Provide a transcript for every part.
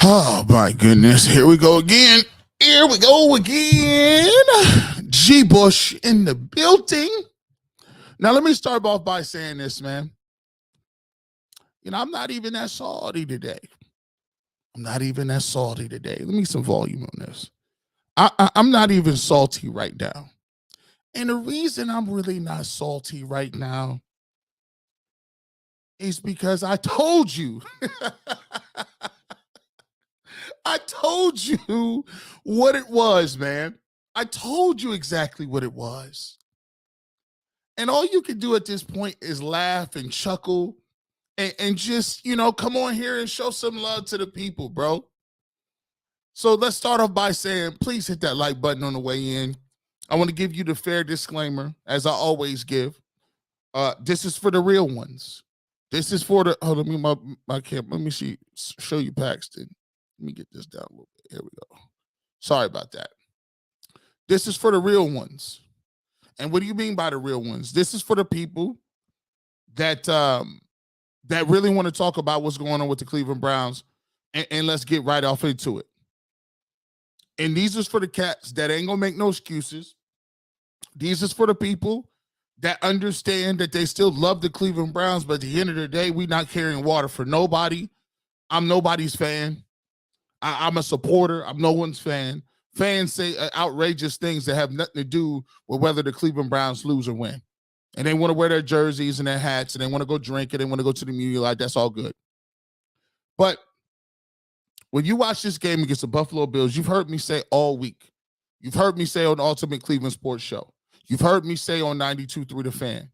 Oh my goodness. Here we go again. Here we go again. G Bush in the building. Now, let me start off by saying this, man. I'm not even that salty today. Let me some volume on this. I'm not even salty right now. And the reason I'm really not salty right now is because I told you. I told you what it was, man. I told you exactly what it was. And all you can do at this point is laugh and chuckle and just, come on here and show some love to the people, bro. So let's start off by saying, please hit that like button on the way in. I want to give you the fair disclaimer, as I always give. This is for the real ones. This is for the, hold on, my camera. Let me show you Paxton. Let me get this down a little bit. Here we go. Sorry about that. This is for the real ones. And what do you mean by the real ones? This is for the people that that really want to talk about what's going on with the Cleveland Browns. And let's get right off into it. And these is for the cats that ain't gonna make no excuses. These is for the people that understand that they still love the Cleveland Browns, but at the end of the day, we not carrying water for nobody. I'm nobody's fan. I'm a supporter. I'm no one's fan. Fans say outrageous things that have nothing to do with whether the Cleveland Browns lose or win. And they want to wear their jerseys and their hats, and they want to go drink, and they want to go to the Muni Light. That's all good. But when you watch this game against the Buffalo Bills, you've heard me say all week. You've heard me say on the Ultimate Cleveland Sports Show. You've heard me say on 92.3 The Fan.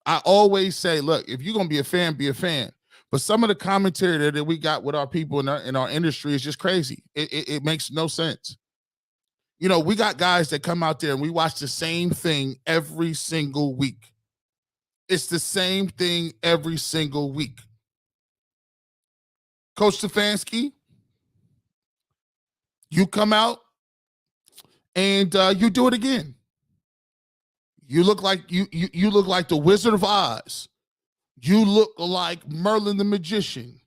I always say, look, if you're going to be a fan, be a fan. But some of the commentary that we got with our people in our industry is just crazy. It makes no sense. We got guys that come out there and we watch the same thing every single week. It's the same thing every single week. Coach Stefanski, you come out and you do it again. You look like you look like the Wizard of Oz. You look like Merlin the Magician.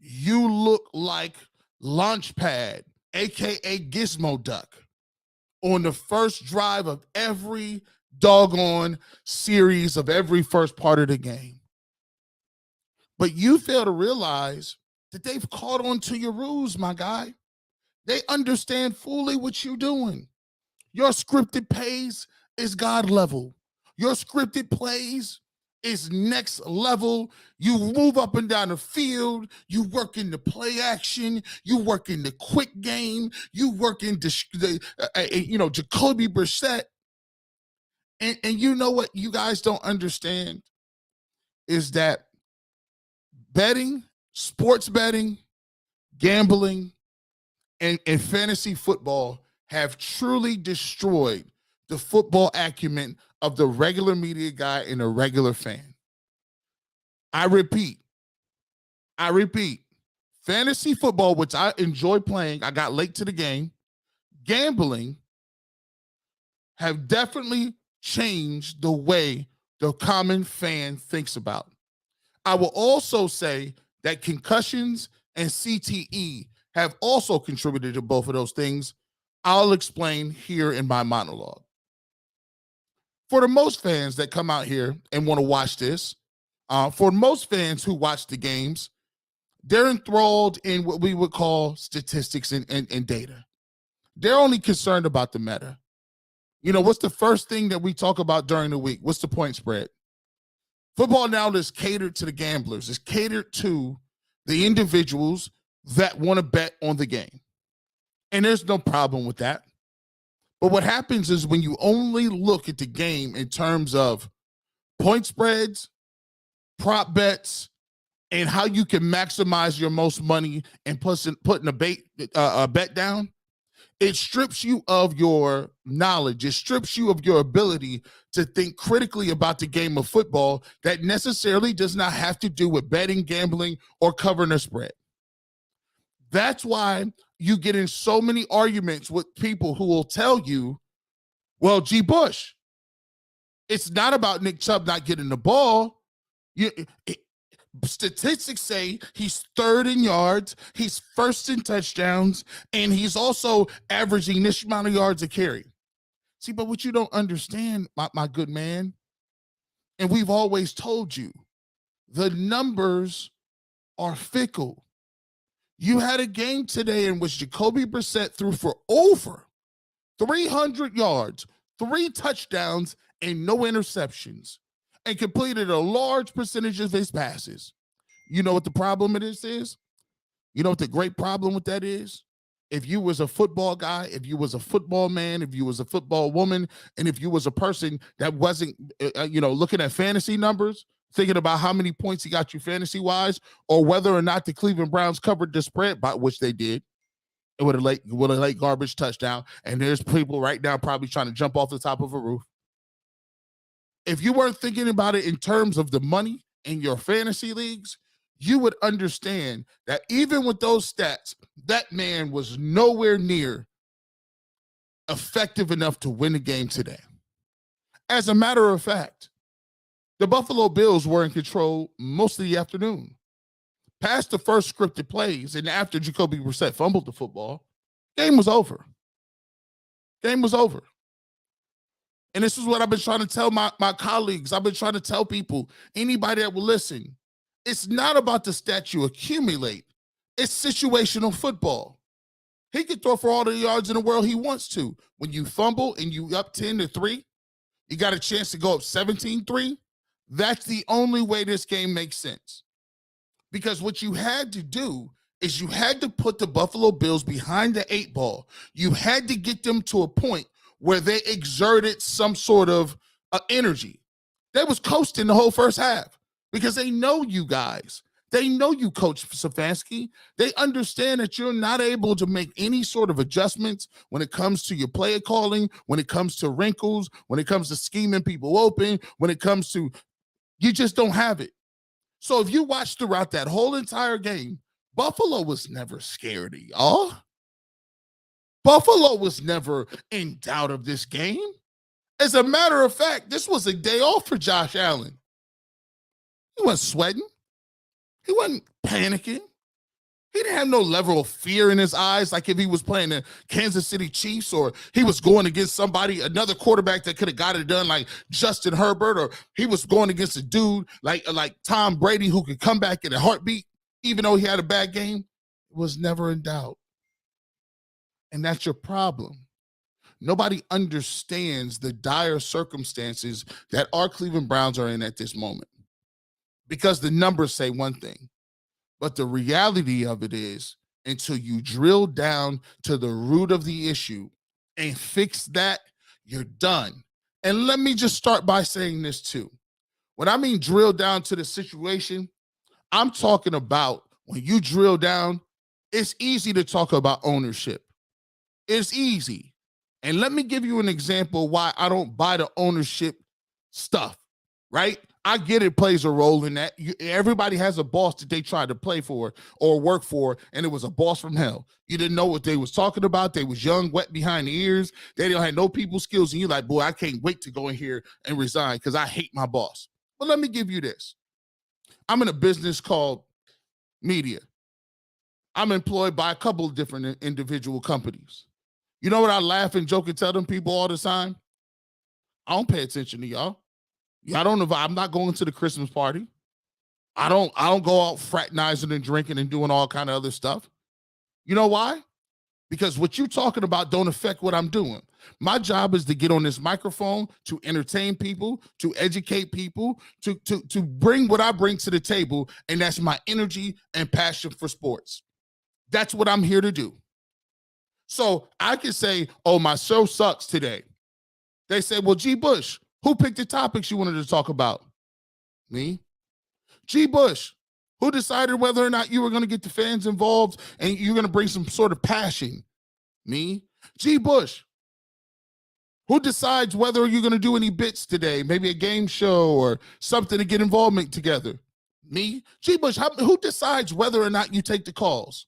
You look like Launchpad, aka Gizmo Duck, on the first drive of every doggone series of every first part of the game. But you fail to realize that they've caught on to your rules, my guy. They understand fully what you're doing. Your scripted plays is God level. Your scripted plays is next level. You move up and down the field. You work in the play action. You work in the quick game. You work in the Jacoby Brissett. And you know what you guys don't understand is that betting, sports betting, gambling, and fantasy football have truly destroyed the football acumen of the regular media guy and the regular fan. I repeat, fantasy football, which I enjoy playing, I got late to the game, gambling have definitely changed the way the common fan thinks about it. I will also say that concussions and CTE have also contributed to both of those things. I'll explain here in my monologue. For the most fans that come out here and want to watch this, for most fans who watch the games, they're enthralled in what we would call statistics and data. They're only concerned about the meta. What's the first thing that we talk about during the week? What's the point spread? Football now is catered to the gamblers. It's catered to the individuals that want to bet on the game. And there's no problem with that. But what happens is when you only look at the game in terms of point spreads, prop bets, and how you can maximize your most money and putting a bet down, it strips you of your knowledge. It strips you of your ability to think critically about the game of football that necessarily does not have to do with betting, gambling, or covering a spread. That's why you get in so many arguments with people who will tell you, well, G. Bush, it's not about Nick Chubb not getting the ball. Statistics say he's third in yards, he's first in touchdowns, and he's also averaging this amount of yards a carry. See, but what you don't understand, my good man, and we've always told you, the numbers are fickle. You had a game today in which Jacoby Brissett threw for over 300 yards, 3 touchdowns, and no interceptions, and completed a large percentage of his passes. You know what the problem with this is? You know what the great problem with that is? If you was a football guy, if you was a football man, if you was a football woman, and if you was a person that wasn't, looking at fantasy numbers, thinking about how many points he got you fantasy-wise, or whether or not the Cleveland Browns covered the spread, by which they did, it would have late garbage touchdown, and there's people right now probably trying to jump off the top of a roof. If you weren't thinking about it in terms of the money in your fantasy leagues, you would understand that even with those stats, that man was nowhere near effective enough to win the game today. As a matter of fact, the Buffalo Bills were in control most of the afternoon. Past the first scripted plays, and after Jacoby Brissett fumbled the football, game was over. Game was over. And this is what I've been trying to tell my colleagues. I've been trying to tell people, anybody that will listen, it's not about the stats you accumulate. It's situational football. He can throw for all the yards in the world he wants to. When you fumble and you up 10-3, you got a chance to go up 17-3. That's the only way this game makes sense. Because what you had to do is you had to put the Buffalo Bills behind the 8 ball. You had to get them to a point where they exerted some sort of energy. They was coasting the whole first half because they know you guys. They know you, Coach Stefanski. They understand that you're not able to make any sort of adjustments when it comes to your play calling, when it comes to wrinkles, when it comes to scheming people open, when it comes to, you just don't have it. So if you watch throughout that whole entire game, Buffalo was never scared of y'all. Buffalo was never in doubt of this game. As a matter of fact, this was a day off for Josh Allen. He wasn't sweating. He wasn't panicking. He didn't have no level of fear in his eyes, like if he was playing the Kansas City Chiefs or he was going against somebody, another quarterback that could have got it done like Justin Herbert, or he was going against a dude like Tom Brady who could come back in a heartbeat, even though he had a bad game. It was never in doubt. And that's your problem. Nobody understands the dire circumstances that our Cleveland Browns are in at this moment, because the numbers say one thing, but the reality of it is, until you drill down to the root of the issue and fix that, you're done. And let me just start by saying this too. When I mean drill down to the situation, I'm talking about when you drill down, it's easy to talk about ownership. It's easy. And let me give you an example why I don't buy the ownership stuff, right? I get it plays a role in that. Everybody has a boss that they tried to play for or work for, and it was a boss from hell. You didn't know what they was talking about. They was young, wet behind the ears. They didn't have no people skills, and you're like, boy, I can't wait to go in here and resign because I hate my boss. But let me give you this. I'm in a business called media. I'm employed by a couple of different individual companies. You know what I laugh and joke and tell them people all the time? I don't pay attention to y'all. Y'all don't know. I'm not going to the Christmas party. I don't go out fraternizing and drinking and doing all kind of other stuff. You know why? Because what you talking about don't affect what I'm doing. My job is to get on this microphone, to entertain people, to educate people, to bring what I bring to the table, and that's my energy and passion for sports. That's what I'm here to do. So I can say, oh, my show sucks today. They say, well, G. Bush, who picked the topics you wanted to talk about? Me. G. Bush, who decided whether or not you were going to get the fans involved and you're going to bring some sort of passion? Me. G. Bush, who decides whether you're going to do any bits today, maybe a game show or something to get involvement together? Me. G. Bush, who decides whether or not you take the calls?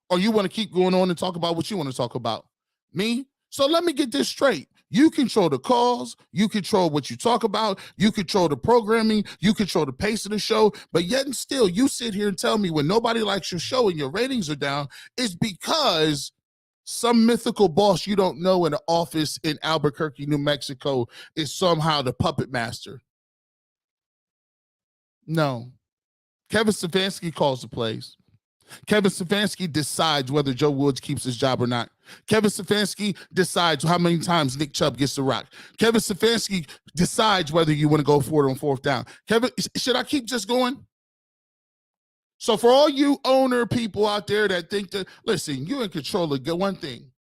Or you want to keep going on and talk about what you want to talk about? Me. So let me get this straight. You control the calls, you control what you talk about, you control the programming, you control the pace of the show, but yet and still you sit here and tell me when nobody likes your show and your ratings are down, it's because some mythical boss you don't know in an office in Albuquerque, New Mexico is somehow the puppet master. No. Kevin Stefanski calls the plays. Kevin Stefanski decides whether Joe Woods keeps his job or not. Kevin Stefanski decides how many times Nick Chubb gets the rock. Kevin Stefanski decides whether you want to go for it on fourth down. Kevin, should I keep just going? So for all you owner people out there that think that, listen, you're in control of one thing.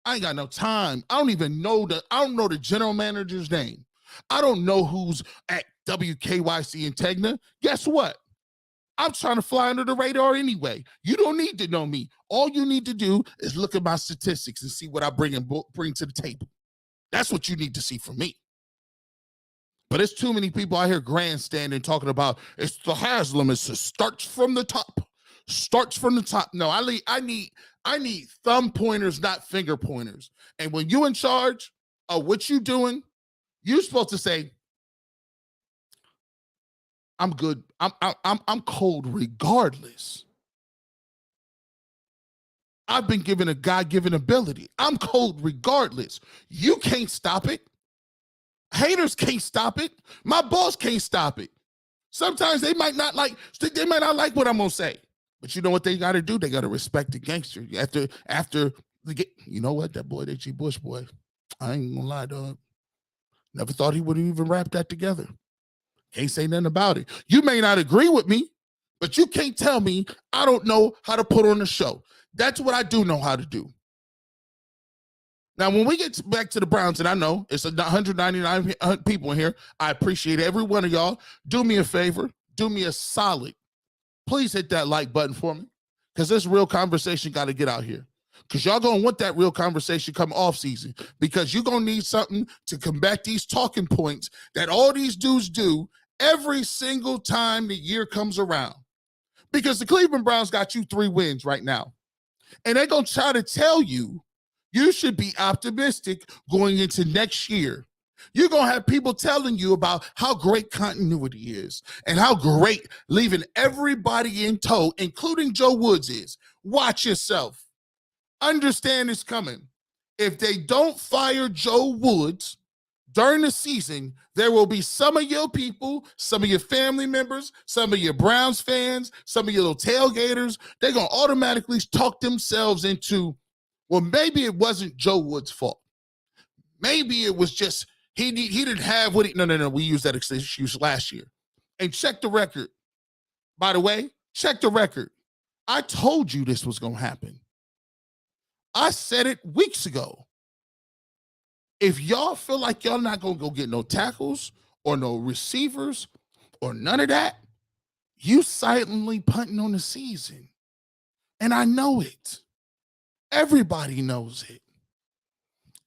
I ain't got no time. I don't know the general manager's name. I don't know who's at WKYC in Tegna. Guess what? I'm trying to fly under the radar anyway. You don't need to know me. All you need to do is look at my statistics and see what I bring to the table. That's what you need to see from me. But there's too many people out here grandstanding talking about it's the Haslam. It starts from the top. Starts from the top. No, I need thumb pointers, not finger pointers. And when you're in charge of what you're doing, you're supposed to say, I'm good. I'm cold regardless. I've been given a God-given ability. I'm cold regardless. You can't stop it. Haters can't stop it. My boss can't stop it. Sometimes they might not like what I'm gonna say. But you know what they gotta do? They gotta respect the gangster. After you know what? That boy, that G Bush boy, I ain't gonna lie, dog. Never thought he would even wrap that together. Can't say nothing about it. You may not agree with me, but you can't tell me I don't know how to put on a show. That's what I do know how to do. Now, when we get back to the Browns, and I know it's 199 people in here, I appreciate every one of y'all. Do me a favor. Do me a solid. Please hit that like button for me, because this real conversation got to get out here. Because y'all going to want that real conversation come off season, because you're going to need something to combat these talking points that all these dudes do every single time the year comes around. Because the Cleveland Browns got you 3 wins right now. And they're going to try to tell you should be optimistic going into next year. You're going to have people telling you about how great continuity is and how great leaving everybody in tow, including Joe Woods, is. Watch yourself. Understand it's coming. If they don't fire Joe Woods during the season, there will be some of your people, some of your family members, some of your Browns fans, some of your little tailgaters, they're going to automatically talk themselves into, well, maybe it wasn't Joe Woods' fault. Maybe it was just he didn't have what he, no, we used that excuse last year. And check the record. By the way, check the record. I told you this was going to happen. I said it weeks ago. If y'all feel like y'all not going to go get no tackles or no receivers or none of that, you silently punting on the season. And I know it. Everybody knows it.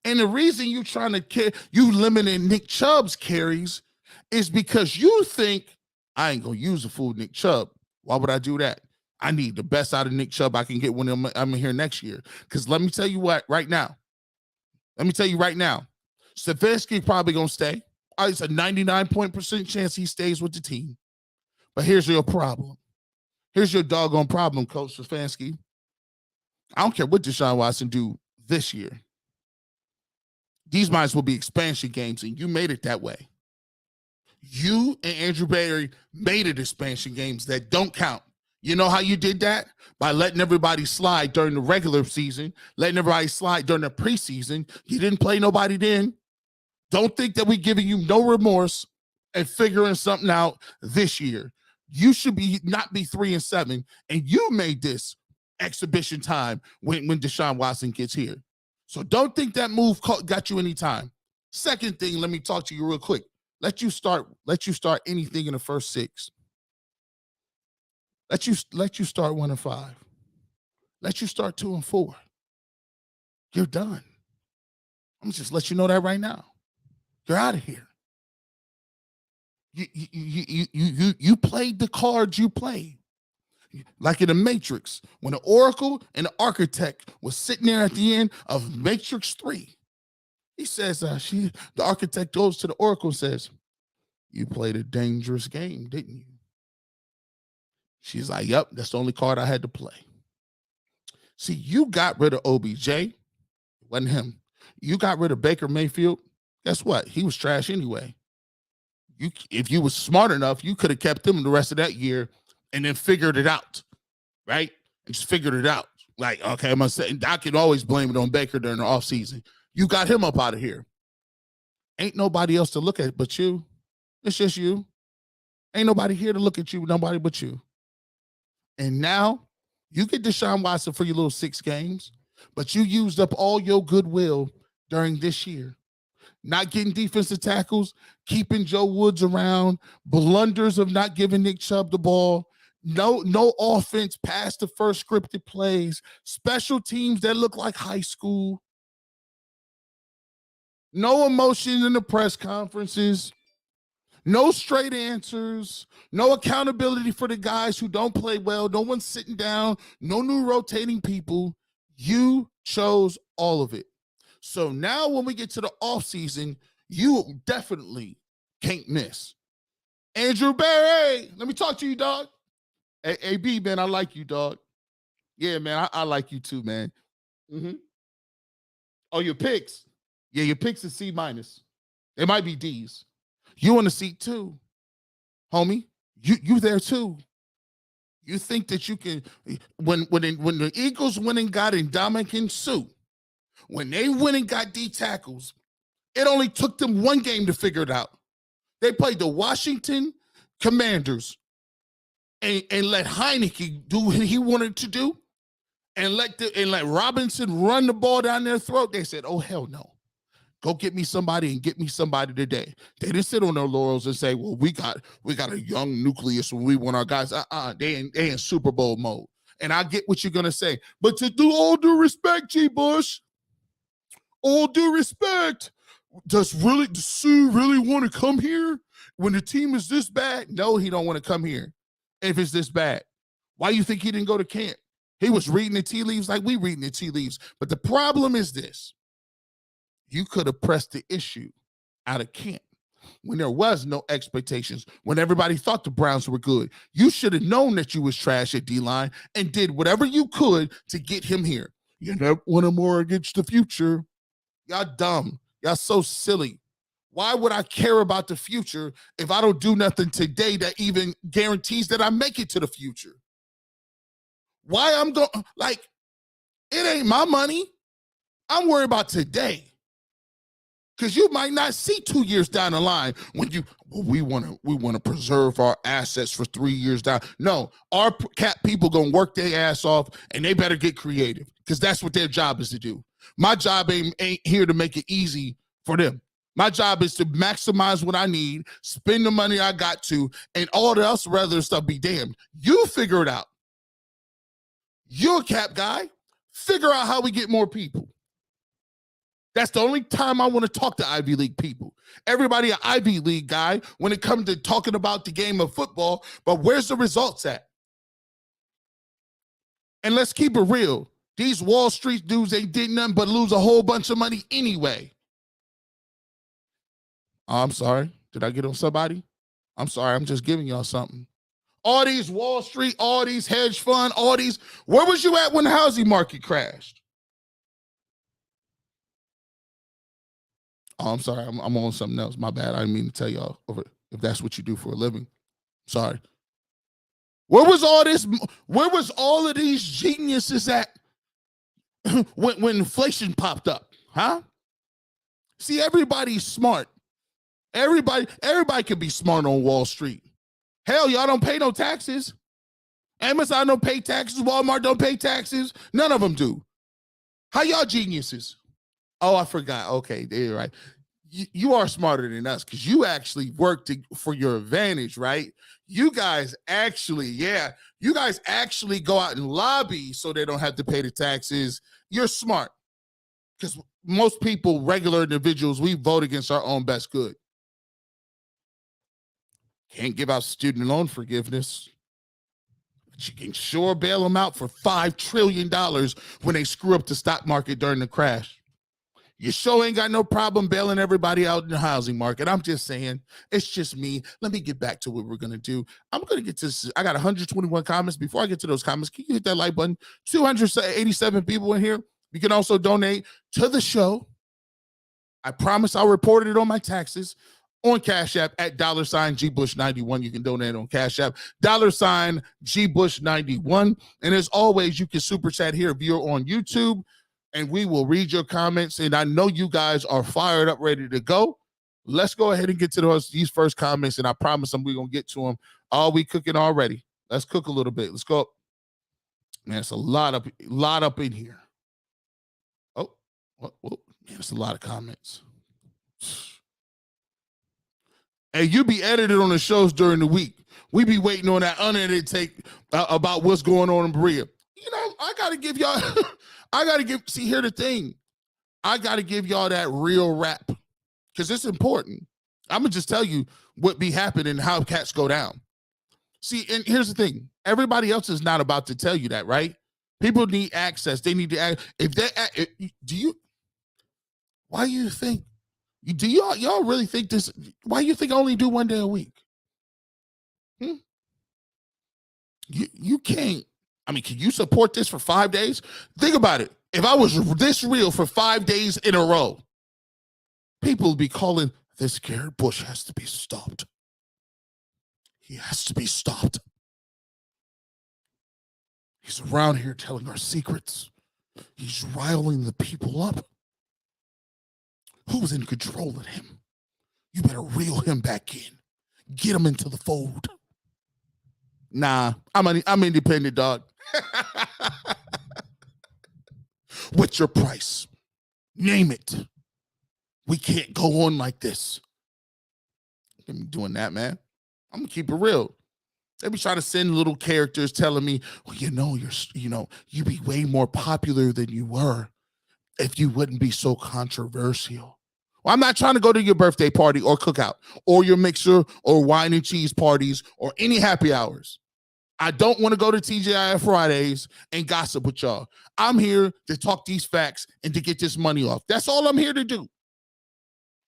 And the reason you trying to you limiting Nick Chubb's carries is because you think, I ain't going to use a fool Nick Chubb. Why would I do that? I need the best out of Nick Chubb I can get when I'm here next year. Because let me tell you what, right now. Stefanski probably going to stay. It's a 99% chance he stays with the team. But here's your problem. Here's your doggone problem, Coach Stefanski. I don't care what Deshaun Watson do this year. These might as well be expansion games, and you made it that way. You and Andrew Berry made it expansion games that don't count. You know how you did that? By letting everybody slide during the regular season, letting everybody slide during the preseason. You didn't play nobody then. Don't think that we're giving you no remorse and figuring something out this year. You should not be 3-7, and you made this exhibition time when Deshaun Watson gets here. So don't think that move got you any time. Second thing, let me talk to you real quick. Let you start anything in the first 6. Let you start 1-5. Let you start 2-4. You're done. I'm just let you know that right now. You're out of here. You played the cards you played. Like in the Matrix, when the Oracle and the Architect was sitting there at the end of Matrix 3. He says, the architect goes to the oracle and says, you played a dangerous game, didn't you? She's like, yep, that's the only card I had to play. See, you got rid of OBJ. It wasn't him. You got rid of Baker Mayfield. Guess what? He was trash anyway. If you was smart enough, you could have kept him the rest of that year and then figured it out, right? And just figured it out. Like, okay, I'm going to say, I can always blame it on Baker during the offseason. You got him up out of here. Ain't nobody else to look at but you. It's just you. Ain't nobody here to look at you, nobody but you. And now you get Deshaun Watson for your little 6 games, but you used up all your goodwill during this year. Not getting defensive tackles, keeping Joe Woods around, blunders of not giving Nick Chubb the ball, no offense past the first scripted plays, special teams that look like high school, no emotion in the press conferences, no straight answers, no accountability for the guys who don't play well, no one's sitting down, no new rotating people. You chose all of it. So now when we get to the offseason, you definitely can't miss. Andrew Barry, let me talk to you, dog. Hey, AB, man, I like you, dog. Yeah, man, I like you too, man. Mm-hmm. Oh, your picks. Yeah, your picks is C-. They might be D's. You on the seat too, homie. You there too. You think that you can, when the Eagles went and got Ndamukong Suh, when they went and got D tackles, it only took them 1 game to figure it out. They played the Washington Commanders and let Heineke do what he wanted to do and let Robinson run the ball down their throat. They said, oh, hell no. Go get me somebody and get me somebody today. They didn't sit on their laurels and say, well, we got a young nucleus when we want our guys. They in Super Bowl mode. And I get what you're going to say. But to do all due respect, G. Bush, all due respect, does Suh really want to come here when the team is this bad? No, he don't want to come here if it's this bad. Why do you think he didn't go to camp? He was reading the tea leaves like we reading the tea leaves. But the problem is this. You could have pressed the issue out of camp when there was no expectations, when everybody thought the Browns were good. You should have known that you was trash at D-line and did whatever you could to get him here. You never want to mortgage the future. Y'all dumb. Y'all so silly. Why would I care about the future if I don't do nothing today that even guarantees that I make it to the future? Why I'm going, like, it ain't my money. I'm worried about today. Because you might not see 2 years down the line when we want to preserve our assets for 3 years down. No, our cap people gonna work their ass off and they better get creative because that's what their job is to do. My job ain't here to make it easy for them. My job is to maximize what I need, spend the money I got to, and all the else rather stuff be damned. You figure it out. You're a cap guy. Figure out how we get more people. That's the only time I want to talk to Ivy League people. Everybody an Ivy League guy when it comes to talking about the game of football, but where's the results at? And let's keep it real. These Wall Street dudes ain't did nothing but lose a whole bunch of money anyway. Oh, I'm sorry. Did I get on somebody? I'm sorry. I'm just giving y'all something. All these Wall Street, all these hedge fund, all these, where was you at when the housing market crashed? Oh, I'm sorry. I'm on something else. My bad. I didn't mean to tell y'all if that's what you do for a living. Sorry. Where was all this? Where was all of these geniuses at when inflation popped up? Huh? See, everybody's smart. Everybody can be smart on Wall Street. Hell, y'all don't pay no taxes. Amazon don't pay taxes. Walmart don't pay taxes. None of them do. How y'all geniuses? Oh, I forgot. Okay, you're right. You are smarter than us because you actually work for your advantage, right? You guys actually go out and lobby so they don't have to pay the taxes. You're smart because most people, regular individuals, we vote against our own best good. Can't give out student loan forgiveness. But you can sure bail them out for $5 trillion when they screw up the stock market during the crash. Your show ain't got no problem bailing everybody out in the housing market. I'm just saying, it's just me. Let me get back to what we're going to do. I'm going to get to this. I got 121 comments. Before I get to those comments, can you hit that like button? 287 people in here. You can also donate to the show. I promise I'll report it on my taxes on Cash App at $GBush91. You can donate on Cash App, $GBush91. And as always, you can super chat here if you're on YouTube, and we will read your comments. And I know you guys are fired up, ready to go. Let's go ahead and get to these first comments, and I promise we're going to get to them. Are we cooking already? Let's cook a little bit. Let's go. Man, it's a lot up in here. Oh, man, it's a lot of comments. And you be edited on the shows during the week. We be waiting on that unedited take about what's going on in Berea. You know, I got to give y'all, see, here's the thing. I got to give y'all that real rap because it's important. I'm going to just tell you what be happening, how cats go down. See, and here's the thing. Everybody else is not about to tell you that, right? People need access. They need to, why do you think, do y'all really think this? Why do you think I only do 1 day a week? You can't. I mean, can you support this for 5 days? Think about it. If I was this real for 5 days in a row, people would be calling, this Garrett Bush has to be stopped. He has to be stopped. He's around here telling our secrets. He's riling the people up. Who's in control of him? You better reel him back in. Get him into the fold. Nah, I'm independent, dog. What's your price? Name it. We can't go on like this. I'm doing that, man. I'm gonna keep it real. They be trying to send little characters telling me, well, you'd be way more popular than you were if you wouldn't be so controversial. Well, I'm not trying to go to your birthday party or cookout or your mixer or wine and cheese parties or any happy hours. I don't want to go to TGIF Fridays and gossip with y'all. I'm here to talk these facts and to get this money off. That's all I'm here to do.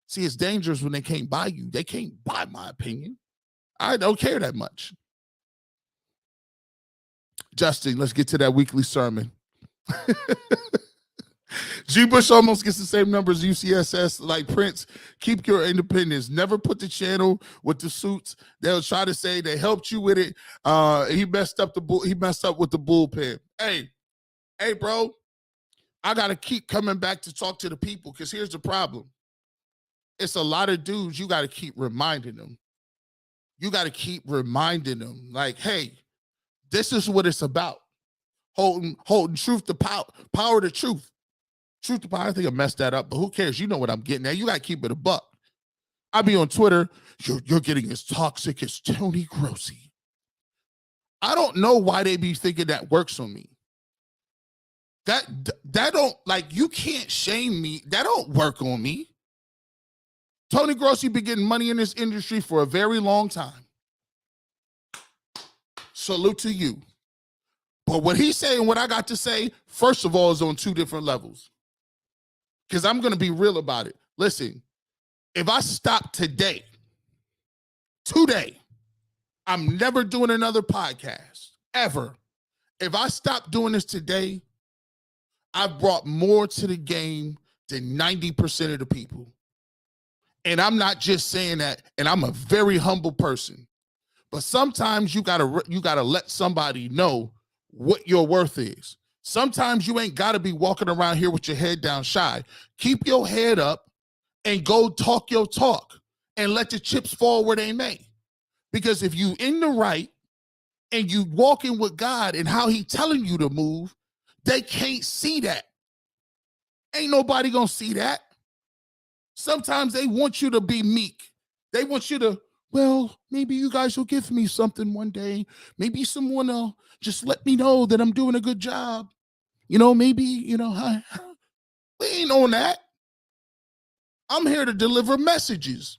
See, it's dangerous when they can't buy you. They can't buy my opinion. I don't care that much. Justin, let's get to that weekly sermon. G. Bush almost gets the same number as UCSS. Like Prince, keep your independence. Never put the channel with the suits. They'll try to say they helped you with it. He messed up with the bullpen. Hey, bro, I gotta keep coming back to talk to the people because here's the problem. It's a lot of dudes. You gotta keep reminding them. Like, hey, this is what it's about. Holding truth to power to truth. Truth to power. I think I messed that up, but who cares? You know what I'm getting at. You got to keep it a buck. I be on Twitter. You're getting as toxic as Tony Grossi. I don't know why they be thinking that works on me. That don't, like, you can't shame me. That don't work on me. Tony Grossi been getting money in this industry for a very long time. Salute to you. But what he's saying, what I got to say, first of all, is on two different levels. Because I'm going to be real about it. Listen, if I stop today, I'm never doing another podcast, ever. If I stop doing this today, I've brought more to the game than 90% of the people. And I'm not just saying that, and I'm a very humble person. But sometimes you gotta let somebody know what your worth is. Sometimes you ain't gotta be walking around here with your head down shy. Keep your head up and go talk your talk and let the chips fall where they may. Because if you in the right and you walking with God and how he telling you to move, they can't see that. Ain't nobody gonna see that. Sometimes they want you to be meek. They want you to, well, maybe you guys will give me something one day. Maybe someone will just let me know that I'm doing a good job. Maybe, we ain't on that. I'm here to deliver messages.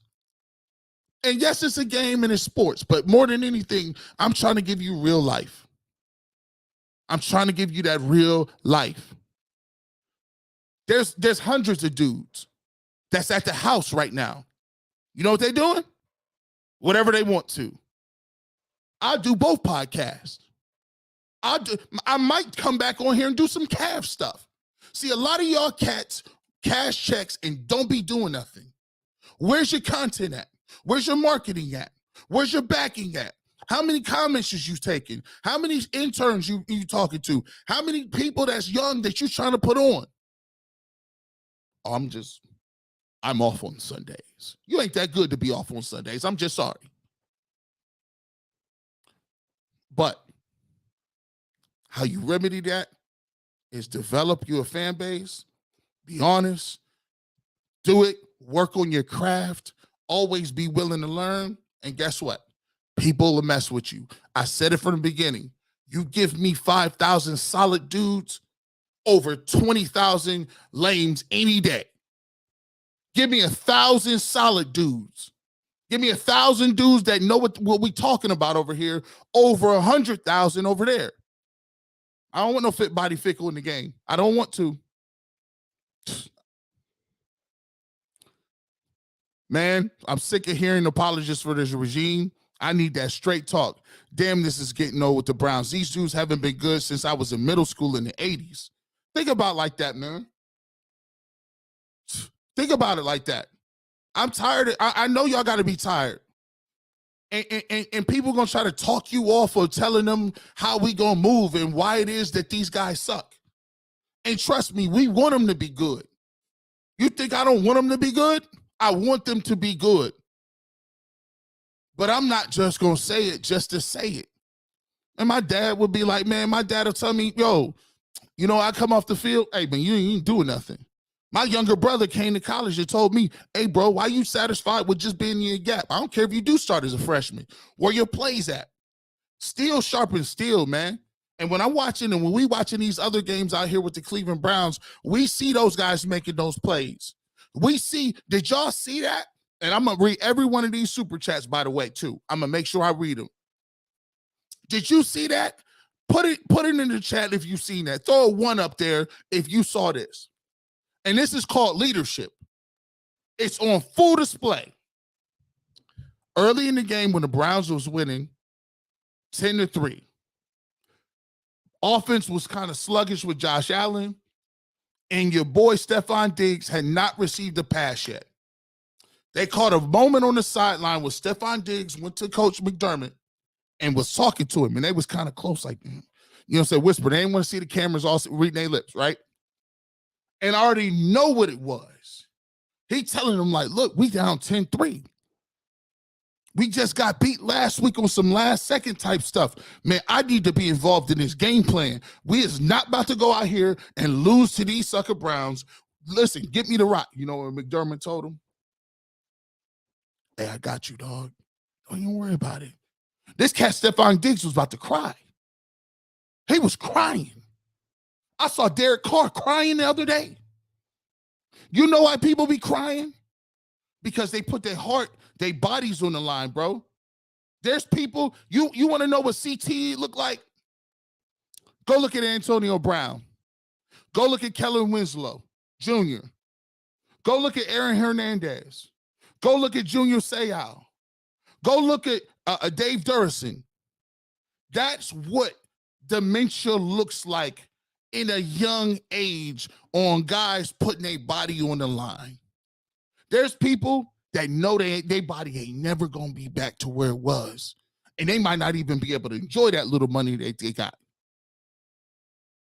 And yes, it's a game and it's sports, but more than anything, I'm trying to give you real life. I'm trying to give you that real life. There's hundreds of dudes that's at the house right now. You know what they're doing? Whatever they want to. I'll do both podcasts. I might come back on here and do some Cavs stuff. See, a lot of y'all cats cash checks and don't be doing nothing. Where's your content at? Where's your marketing at? Where's your backing at? How many comments is you taking? How many interns you talking to? How many people that's young that you trying to put on? I'm off on Sundays. You ain't that good to be off on Sundays. I'm just sorry. But how you remedy that is develop your fan base, be honest, do it, work on your craft, always be willing to learn, and guess what? People will mess with you. I said it from the beginning. You give me 5,000 solid dudes over 20,000 lames any day. Give me 1,000 solid dudes. Give me 1,000 dudes that know what we talking about over here, over 100,000 over there. I don't want no fit body fickle in the game. I don't want to. Man, I'm sick of hearing apologies for this regime. I need that straight talk. Damn, this is getting old with the Browns. These dudes haven't been good since I was in middle school in the 80s. Think about it like that, man. Think about it like that. I'm tired. I know y'all got to be tired. And people going to try to talk you off of telling them how we going to move and why it is that these guys suck. And trust me, we want them to be good. You think I don't want them to be good? I want them to be good. But I'm not just going to say it just to say it. And my dad would be like, man, my dad will tell me, yo, you know, I come off the field, hey, man, you ain't doing nothing. My younger brother came to college and told me, hey, bro, why you satisfied with just being in your gap? I don't care if you do start as a freshman. Where your plays at? Steel sharpens steel, man. And when I'm watching and when we watching these other games out here with the Cleveland Browns, we see those guys making those plays. We see, did y'all see that? And I'm going to read every one of these super chats, by the way, too. I'm going to make sure I read them. Did you see that? Put it in the chat if you've seen that. Throw a 1 up there if you saw this. And this is called leadership. It's on full display. Early in the game when the Browns was winning 10-3, offense was kind of sluggish with Josh Allen, and your boy Stefon Diggs had not received a pass yet. They caught a moment on the sideline where Stefon Diggs went to Coach McDermott and was talking to him, and they was kind of close, like, you know, say whisper. They didn't want to see the cameras all reading their lips, right? And I already know what it was. He telling them, like, look, we down 10-3. We just got beat last week on some last-second type stuff. Man, I need to be involved in this game plan. We is not about to go out here and lose to these sucker Browns. Listen, get me the rock. You know what McDermott told him? Hey, I got you, dog. Don't even worry about it. This cat, Stefon Diggs, was about to cry. He was crying. I saw Derek Carr crying the other day. You know why people be crying? Because they put their heart, their bodies on the line, bro. There's people, you want to know what CTE look like? Go look at Antonio Brown. Go look at Kellen Winslow Jr. Go look at Aaron Hernandez. Go look at Junior Seau. Go look at Dave Durrison. That's what dementia looks like in a young age on guys putting their body on the line. There's people that know their body ain't never going to be back to where it was. And they might not even be able to enjoy that little money that they got.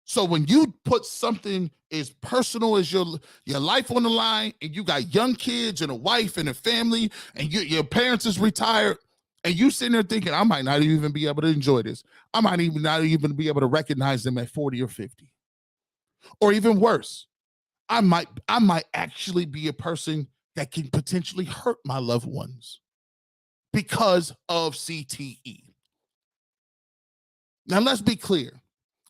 So when you put something as personal as your life on the line, and you got young kids and a wife and a family, and your parents is retired, and you sitting there thinking, I might not even be able to enjoy this. I might even not even be able to recognize them at 40 or 50. Or even worse, I might actually be a person that can potentially hurt my loved ones because of CTE. Now, let's be clear.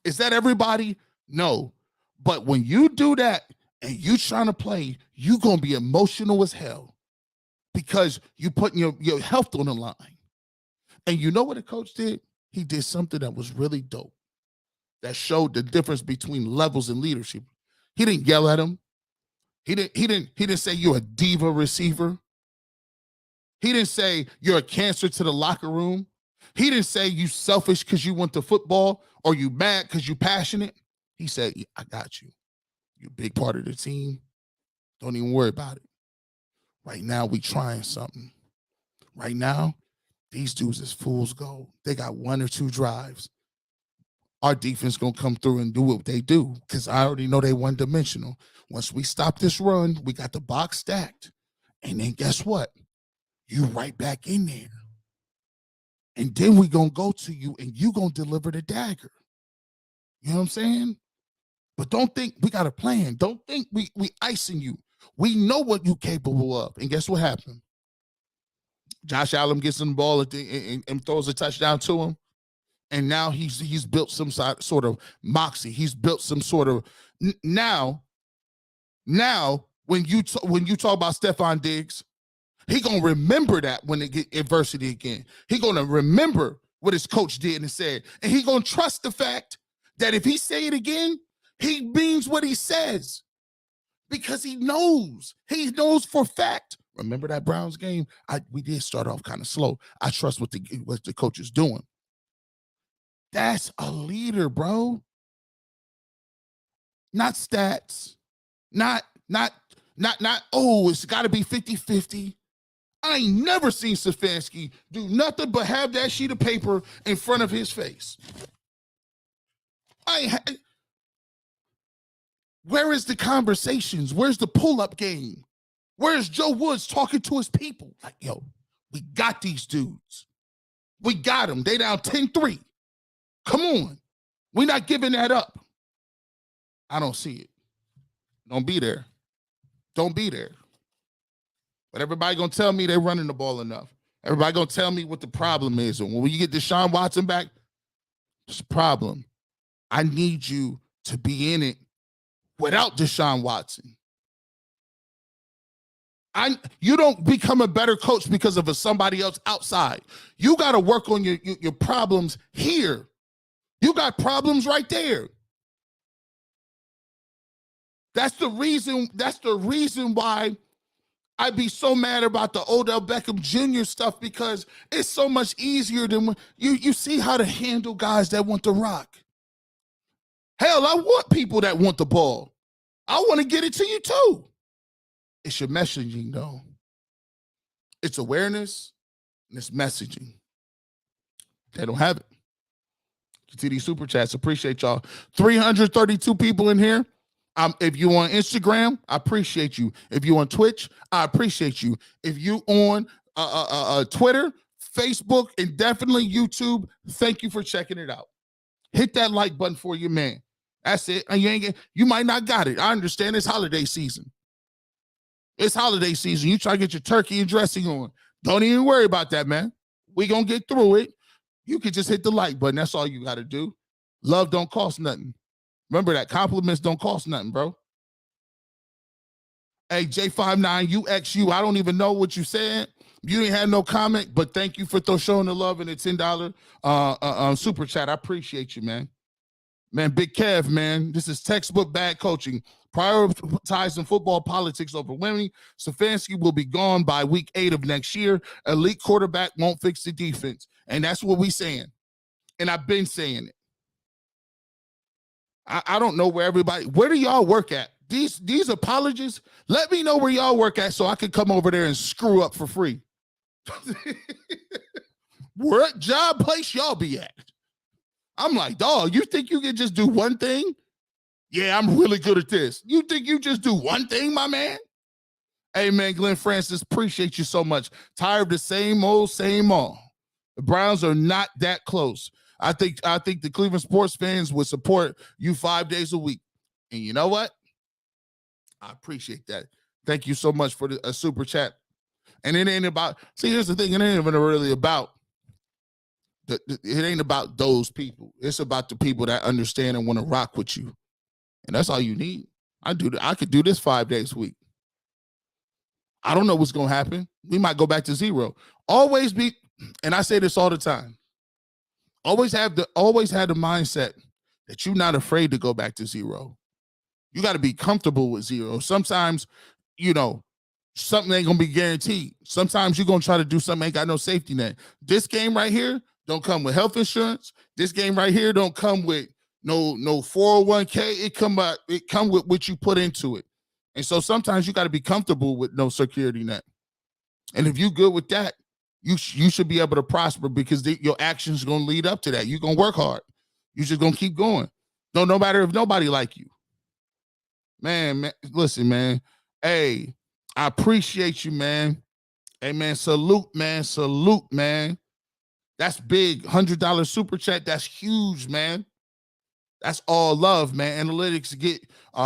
Is that everybody? No. But when you do that and you trying to play, you going to be emotional as hell because you putting your health on the line. And you know what the coach did? He did something that was really dope that showed the difference between levels in leadership. He didn't yell at him. He didn't say you're a diva receiver. He didn't say you're a cancer to the locker room. He didn't say you selfish because you want the football or you mad because you passionate. He said, I got you. You're a big part of the team. Don't even worry about it. Right now, we trying something. Right now, these dudes is fool's gold. They got 1 or 2 drives. Our defense going to come through and do what they do because I already know they one-dimensional. Once we stop this run, we got the box stacked. And then guess what? You right back in there. And then we going to go to you and you going to deliver the dagger. You know what I'm saying? But don't think we got a plan. Don't think we icing you. We know what you're capable of. And guess what happened? Josh Allen gets in the ball and throws a touchdown to him. And now he's built some sort of moxie. He's built some sort of now when you talk about Stefon Diggs, he gonna remember that when they get adversity again. He gonna remember what his coach did and said, and he gonna trust the fact that if he say it again, he means what he says because he knows for fact. Remember that Browns game? We did start off kind of slow. I trust what the coach is doing. That's a leader, bro. Not stats. Not, it's got to be 50-50. I ain't never seen Stefanski do nothing but have that sheet of paper in front of his face. Where is the conversations? Where's the pull-up game? Where's Joe Woods talking to his people? Like, yo, we got these dudes. We got them. They down 10-3. Come on. We're not giving that up. I don't see it. Don't be there. Don't be there. But everybody going to tell me they're running the ball enough. Everybody going to tell me what the problem is. And when you get Deshaun Watson back, it's a problem. I need you to be in it without Deshaun Watson. You don't become a better coach because of somebody else outside. You got to work on your problems here. You got problems right there. That's the reason why I'd be so mad about the Odell Beckham Jr. stuff, because it's so much easier than you see how to handle guys that want to rock. Hell, I want people that want the ball. I want to get it to you too. It's your messaging, though. It's awareness and it's messaging. They don't have it. You see these super chats. Appreciate y'all. 332 people in here. If you on Instagram, I appreciate you. If you on Twitch, I appreciate you. If you on Twitter, Facebook, and definitely YouTube, thank you for checking it out. Hit that like button for your man. That's it. And you might not got it. I understand it's holiday season. It's holiday season. You try to get your turkey and dressing on. Don't even worry about that, man. We gonna get through it. You can just hit the like button. That's all you got to do. Love don't cost nothing. Remember that. Compliments don't cost nothing, bro. Hey, J59UXU, I don't even know what you said. You didn't have no comment, but thank you for showing the love in the $10 super chat. I appreciate you, man. Man, Big Kev, man, this is textbook bad coaching. Prioritizing football politics over winning. Stefanski will be gone by week 8 of next year. Elite quarterback won't fix the defense. And that's what we saying. And I've been saying it. I don't know where do y'all work at? These apologists, let me know where y'all work at so I can come over there and screw up for free. What job place y'all be at? I'm like, dog, you think you can just do one thing? Yeah, I'm really good at this. You think you just do one thing, my man? Hey, man, Glenn Francis, appreciate you so much. Tired of the same old. The Browns are not that close. I think the Cleveland sports fans would support you 5 days a week. And you know what? I appreciate that. Thank you so much for the super chat. And it ain't about, here's the thing, it ain't even really about, it ain't about those people. It's about the people that understand and want to rock with you. And that's all you need. I could do this 5 days a week. I don't know what's going to happen. We might go back to zero. Always be, and I say this all the time, always have the mindset that you're not afraid to go back to zero. You got to be comfortable with zero. Sometimes, you know, something ain't gonna be guaranteed. Sometimes you're gonna try to do something ain't got no safety net. This game right here don't come with health insurance. This game right here don't come with no 401k. It come with what you put into it. And so sometimes you got to be comfortable with no security net. And if you good with that, you should be able to prosper because your actions are gonna lead up to that. You're gonna work hard. You just gonna keep going. No matter if nobody like you. Man, listen, man. Hey, I appreciate you, man. Hey, man, salute, man. Salute, man. That's big. $100 super chat. That's huge, man. That's all love, man. Analytics get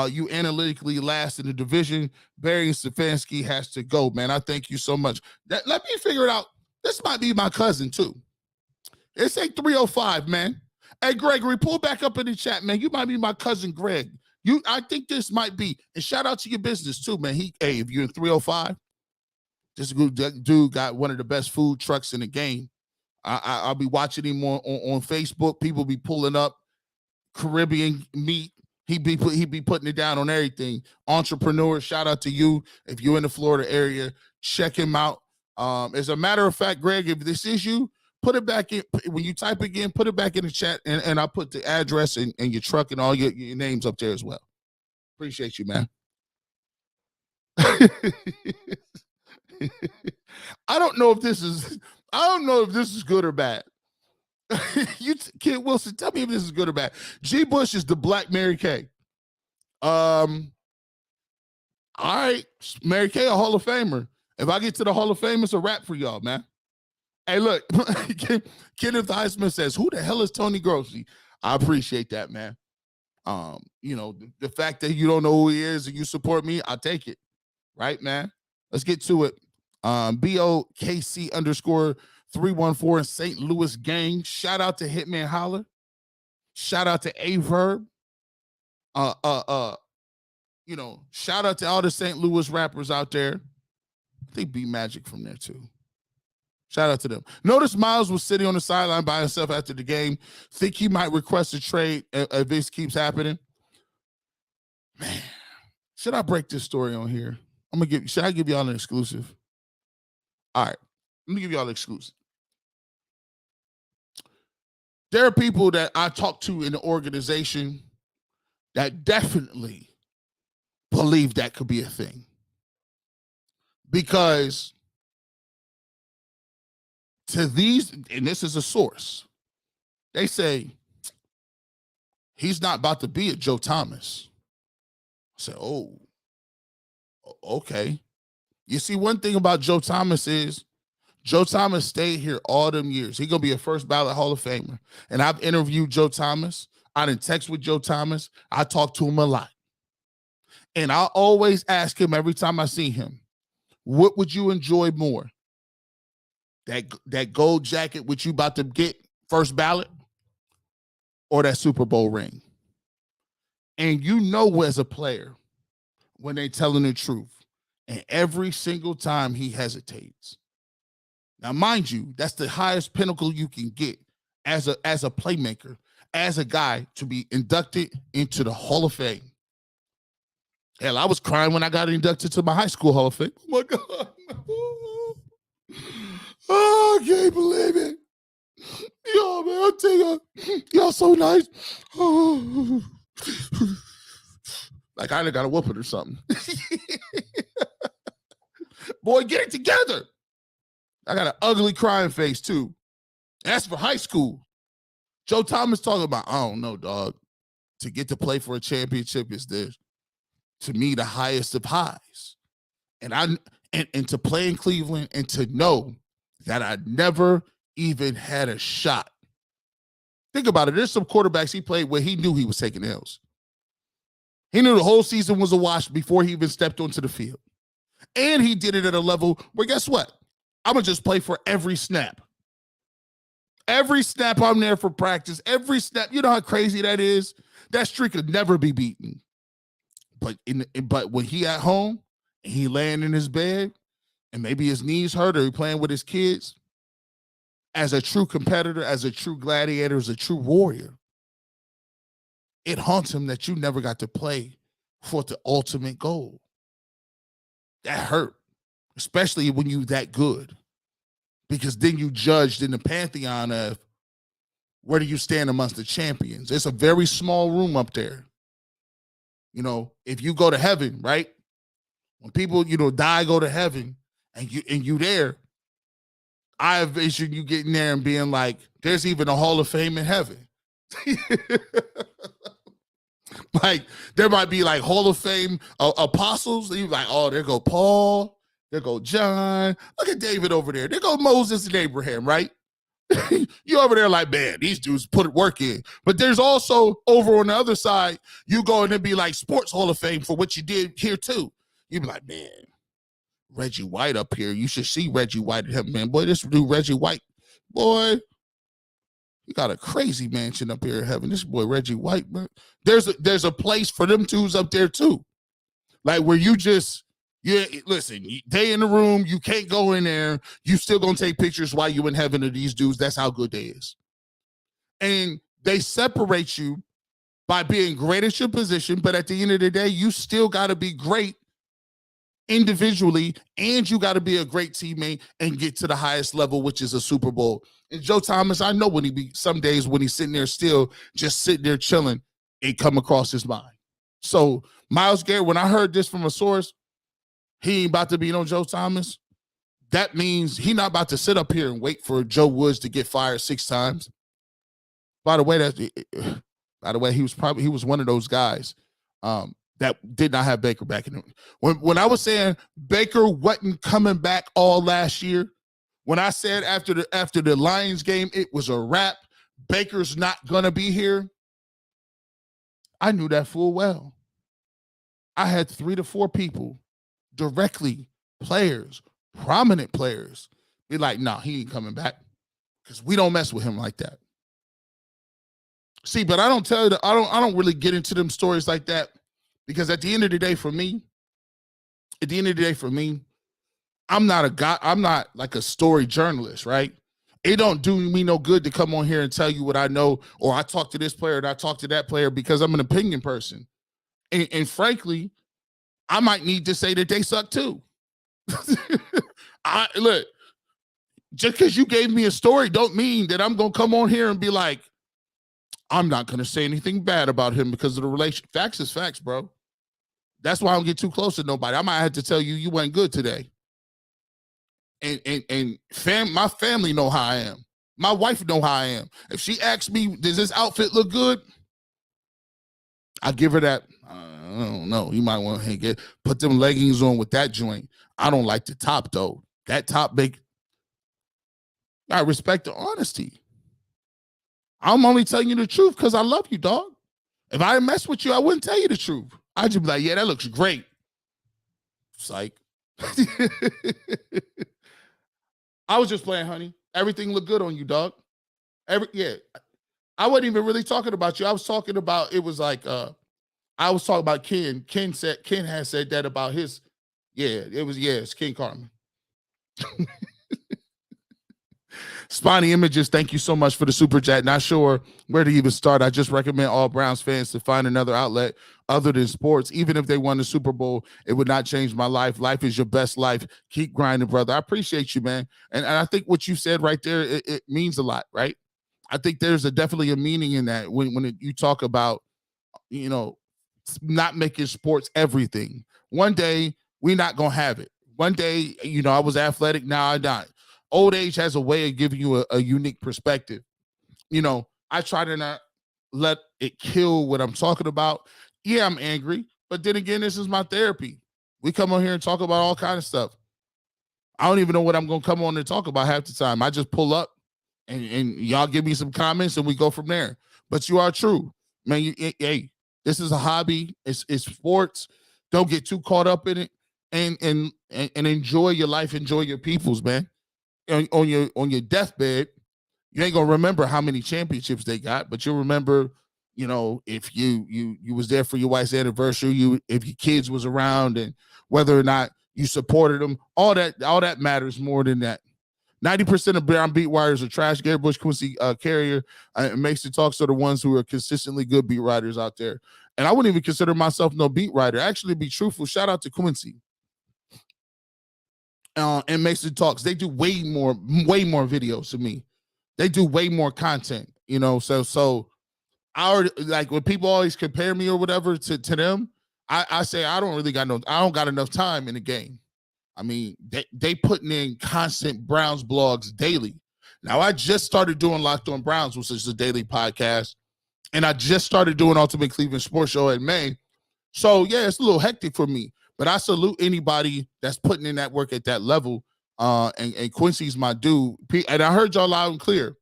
you analytically last in the division. Barry Stefanski has to go, man. I thank you so much. Let me figure it out. This might be my cousin, too. It's 305, man. Hey, Gregory, pull back up in the chat, man. You might be my cousin, Greg. I think this might be. And shout out to your business, too, man. If you're in 305, this dude got one of the best food trucks in the game. I'll be watching him on Facebook. People be pulling up Caribbean meat. He be putting it down on everything. Entrepreneur, shout out to you. If you're in the Florida area, check him out. As a matter of fact, Greg, if this is you, put it back in. When you type again, put it back in the chat, and I'll put the address and your truck and all your names up there as well. Appreciate you, man. I don't know if this is good or bad. Kid Wilson, tell me if this is good or bad. G. Bush is the Black Mary Kay. All right, Mary Kay, a Hall of Famer. If I get to the Hall of Fame, it's a wrap for y'all, man. Hey, look, Kenneth Heisman says, "Who the hell is Tony Grossi?" I appreciate that, man. The fact that you don't know who he is and you support me, I'll take it. Right, man? Let's get to it. BOKC_314 in St. Louis gang. Shout out to Hitman Holler. Shout out to Averb. Shout out to all the St. Louis rappers out there. I think B Magic from there too. Shout out to them. Notice Miles was sitting on the sideline by himself after the game. Think he might request a trade if this keeps happening. Man, should I break this story on here? Should I give y'all an exclusive? All right, let me give y'all an exclusive. There are people that I talk to in the organization that definitely believe that could be a thing. Because to these, and this is a source, they say he's not about to be a Joe Thomas. I said, oh, okay. You see, one thing about Joe Thomas is Joe Thomas stayed here all them years. He's going to be a first ballot Hall of Famer. And I've interviewed Joe Thomas. I didn't text with Joe Thomas. I talk to him a lot. And I always ask him every time I see him, what would you enjoy more? That gold jacket which you about to get first ballot, or that Super Bowl ring? And you know as a player when they telling the truth. And every single time he hesitates. Now, mind you, that's the highest pinnacle you can get as a playmaker, as a guy to be inducted into the Hall of Fame. Hell, I was crying when I got inducted to my high school Hall of Fame. Oh, my God. Oh, I can't believe it. Yo, man, I'll tell you, y'all so nice. Oh. Like I done got a whooping or something. Boy, get it together. I got an ugly crying face, too. That's for high school. Joe Thomas talking about, I don't know, dog. To get to play for a championship is to me, the highest of highs. And to play in Cleveland and to know that I never even had a shot. Think about it. There's some quarterbacks he played where he knew he was taking L's. He knew the whole season was a wash before he even stepped onto the field. And he did it at a level where, guess what? I'm going to just play for every snap. Every snap I'm there for practice. Every snap. You know how crazy that is? That streak could never be beaten. But when he at home, and he laying in his bed, and maybe his knees hurt or he playing with his kids, as a true competitor, as a true gladiator, as a true warrior, it haunts him that you never got to play for the ultimate goal. That hurt, especially when you that good, because then you judged in the pantheon of where do you stand amongst the champions. It's a very small room up there. You know, if you go to heaven, right? When people, you know, die, go to heaven, and you there, I envision you getting there and being like, there's even a Hall of Fame in heaven. Like, there might be like Hall of Fame apostles. You're like, oh, there go Paul, there go John. Look at David over there. There go Moses and Abraham, right? You over there like, man, these dudes put work in. But there's also over on the other side, you going to be like Sports Hall of Fame for what you did here too. You'd be like, man, Reggie White up here. You should see Reggie White in heaven, man. Boy, this dude Reggie White, boy, you got a crazy mansion up here in heaven. This boy Reggie White, man. There's a place for them twos up there too. Like where you just, yeah, listen, they in the room, you can't go in there. You still gonna take pictures while you in heaven of these dudes. That's how good they is. And they separate you by being great at your position, but at the end of the day, you still gotta be great individually, and you got to be a great teammate and get to the highest level, which is a Super Bowl. And Joe Thomas, I know when he be some days when he's sitting there still just sitting there chilling, it come across his mind. So Myles Garrett, when I heard this from a source, he ain't about to be no Joe Thomas. That means he not about to sit up here and wait for Joe Woods to get fired 6 times. By the way, he was one of those guys that did not have Baker back in the, when I was saying Baker wasn't coming back all last year, when I said after the Lions game it was a wrap, Baker's not gonna be here, I knew that full well. I had 3 to 4 people directly, players, prominent players, be like, nah, he ain't coming back because we don't mess with him like that. See, but I don't tell you, I don't really get into them stories like that. Because at the end of the day, for me, I'm not a guy, I'm not like a story journalist, right? It don't do me no good to come on here and tell you what I know, or I talk to this player and I talk to that player, because I'm an opinion person. And frankly, I might need to say that they suck too. Look, just because you gave me a story don't mean that I'm going to come on here and be like, I'm not going to say anything bad about him because of the relation. Facts is facts, bro. That's why I don't get too close to nobody. I might have to tell you, you weren't good today. And my family know how I am. My wife know how I am. If she asks me, does this outfit look good? I give her that. I don't know. You might want to put them leggings on with that joint. I don't like the top though. That top big. I respect the honesty. I'm only telling you the truth because I love you, dog. If I didn't mess with you, I wouldn't tell you the truth. I'd just be like, yeah, that looks great. Psych. I was just playing, honey. Everything looked good on you, dog. Yeah. I wasn't even really talking about you. I was talking about, it was like, I was talking about Ken. Ken had said that about his, it's Ken Carmen. Spiny Images, thank you so much for the super chat. Not sure where to even start. I just recommend all Browns fans to find another outlet other than sports. Even if they won the Super Bowl, it would not change my life. Life is your best life. Keep grinding, brother. I appreciate you, man. And I think what you said right there, it means a lot, right? I think there's definitely a meaning in that when you talk about, you know, not making sports everything. One day, we're not going to have it. One day, you know, I was athletic, now I'm not. Old age has a way of giving you a unique perspective. You know, I try to not let it kill what I'm talking about. Yeah, I'm angry, but then again, this is my therapy. We come on here and talk about all kinds of stuff. I don't even know what I'm going to come on and talk about half the time. I just pull up and y'all give me some comments and we go from there. But you are true, man. Hey, this is a hobby. It's sports. Don't get too caught up in it, and enjoy your life. Enjoy your peoples, man. On your deathbed, you ain't gonna remember how many championships they got, but you'll remember, you know, if you was there for your wife's anniversary, if your kids was around, and whether or not you supported them. All that matters more than that. 90% of Brown beat writers are trash. Garrett Bush, Quincy Carrier, and Makes the Talks are the ones who are consistently good beat writers out there. and I wouldn't even consider myself no beat writer. Actually, to be truthful, shout out to Quincy and Mason Talks. They do way more videos than me. They do way more content, you know. So I already, like, when people always compare me or whatever to them, I say I don't got enough time in the game. I mean, they putting in constant Browns blogs daily. Now I just started doing Locked On Browns, which is a daily podcast, and I just started doing Ultimate Cleveland Sports Show in May. So yeah, it's a little hectic for me, but I salute anybody that's putting in that work at that level. And Quincy's my dude. And I heard y'all loud and clear.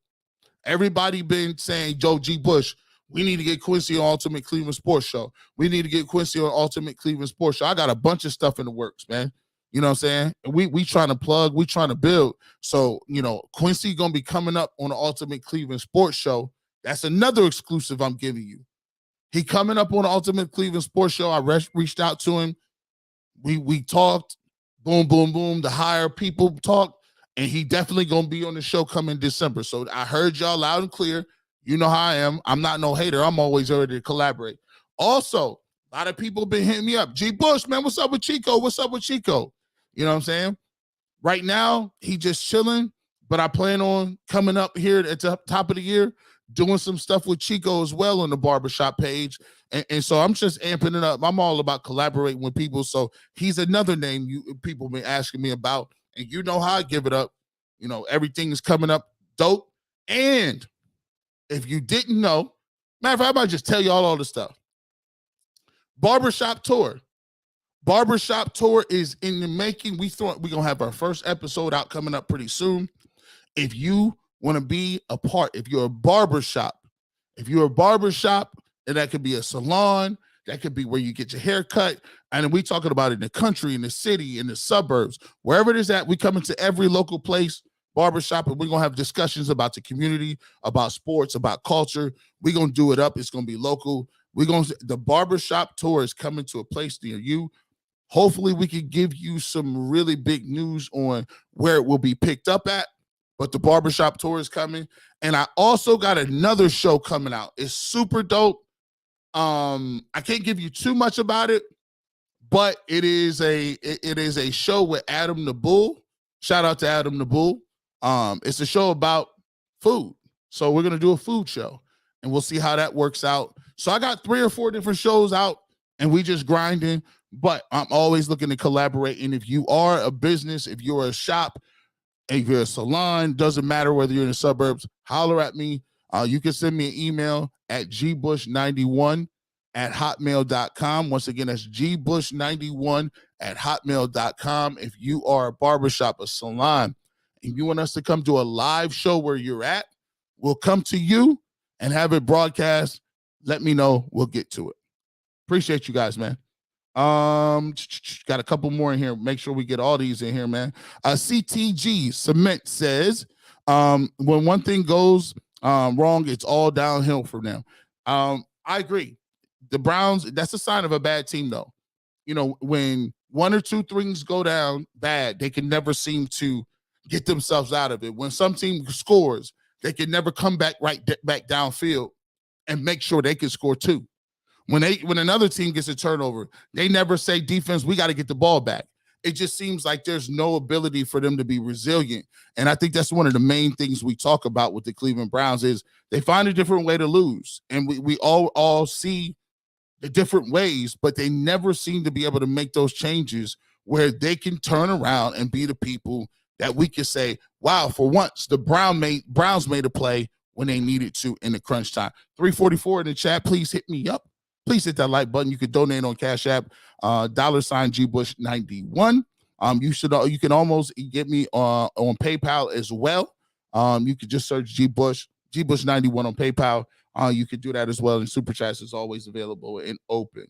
Everybody been saying, Joe G. Bush, we need to get Quincy on Ultimate Cleveland Sports Show. We need to get Quincy on Ultimate Cleveland Sports Show. I got a bunch of stuff in the works, man. You know what I'm saying? We trying to plug, we trying to build. So, you know, Quincy going to be coming up on the Ultimate Cleveland Sports Show. That's another exclusive I'm giving you. He coming up on the Ultimate Cleveland Sports Show. I reached out to him. We talked. Boom, boom, boom. The higher people talk. And he definitely going to be on the show coming December. So I heard y'all loud and clear. You know how I am. I'm not no hater. I'm always ready to collaborate. Also, a lot of people been hitting me up. G. Bush, man, what's up with Chico? What's up with Chico? You know what I'm saying? Right now, he just chilling. But I plan on coming up here at the top of the year, doing some stuff with Chico as well on the barbershop page. And so I'm just amping it up. I'm all about collaborating with people. So he's another name people been asking me about. And you know how I give it up. You know, everything is coming up dope. And if you didn't know, matter of fact, I might just tell y'all all the stuff. Barbershop tour. Barbershop tour is in the making. We're going to have our first episode out coming up pretty soon. If you want to be a part, if you're a barbershop, and that could be a salon, that could be where you get your hair cut. And we talking about it in the country, in the city, in the suburbs, wherever it is at, we come into every local place, barbershop, and we're going to have discussions about the community, about sports, about culture. We're going to do it up. It's going to be local. The barbershop tour is coming to a place near you. Hopefully we can give you some really big news on where it will be picked up at, but the barbershop tour is coming. And I also got another show coming out. It's super dope. I can't give you too much about it, but it is a show with Adam the Bull. Shout out to Adam the Bull. It's a show about food. So we're going to do a food show and we'll see how that works out. So I got 3 or 4 different shows out and we just grinding, but I'm always looking to collaborate. And if you are a business, if you're a shop, if you're a salon, doesn't matter whether you're in the suburbs, holler at me. You can send me an email at gbush91@hotmail.com. Once again, that's gbush91@hotmail.com. If you are a barbershop, a salon, and you want us to come to a live show where you're at, we'll come to you and have it broadcast. Let me know. We'll get to it. Appreciate you guys, man. Got a couple more in here. Make sure we get all these in here, man. CTG Cement says, when one thing goes wrong, it's all downhill from them. I agree. The Browns, that's a sign of a bad team, though. You know, when 1 or 2 things go down bad, they can never seem to get themselves out of it. When some team scores, they can never come back back downfield and make sure they can score too. When another team gets a turnover, they never say, defense, we got to get the ball back. It just seems like there's no ability for them to be resilient. And I think that's one of the main things we talk about with the Cleveland Browns is they find a different way to lose. And we all see the different ways, but they never seem to be able to make those changes where they can turn around and be the people that we can say, wow, for once, the Browns made a play when they needed to in the crunch time. 344 in the chat, please hit me up. Please hit that like button. You can donate on Cash App, $GBush91. You can almost get me on PayPal as well. You could just search GBush91 on PayPal. You could do that as well. And Super Chats is always available and open.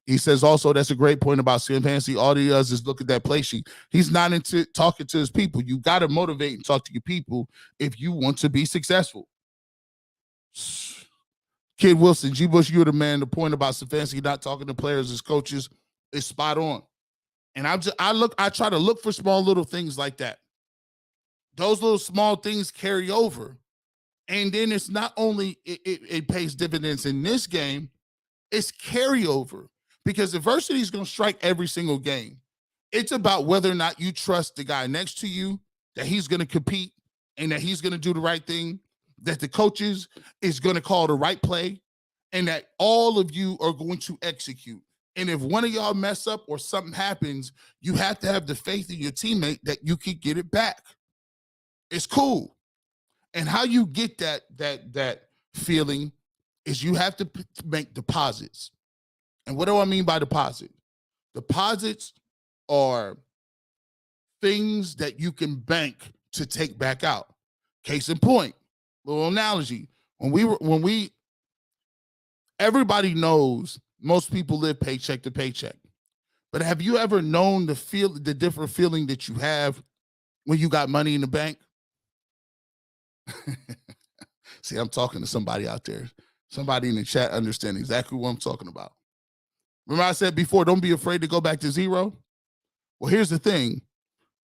He says also that's a great point about Fancy. All he does is look at that play sheet. He's not into talking to his people. You got to motivate and talk to your people if you want to be successful. Kid Wilson, G. Bush, you're the man. The point about Stefanski not talking to players as coaches is spot on. And I try to look for small little things like that. Those little small things carry over. And then it's not only it pays dividends in this game, It's carryover because adversity is going to strike every single game. It's about whether or not you trust the guy next to you, that he's going to compete and that he's going to do the right thing, that the coaches is going to call the right play, and that all of you are going to execute. And if one of y'all mess up or something happens, you have to have the faith in your teammate that you can get it back. It's cool. And how you get that feeling is you have to make deposits. And what do I mean by deposit? Deposits are things that you can bank to take back out. Case in point, little analogy. Everybody knows most people live paycheck to paycheck. But have you ever known the different feeling that you have when you got money in the bank? See, I'm talking to somebody out there. Somebody in the chat understands exactly what I'm talking about. Remember I said before, don't be afraid to go back to zero? Well, here's the thing.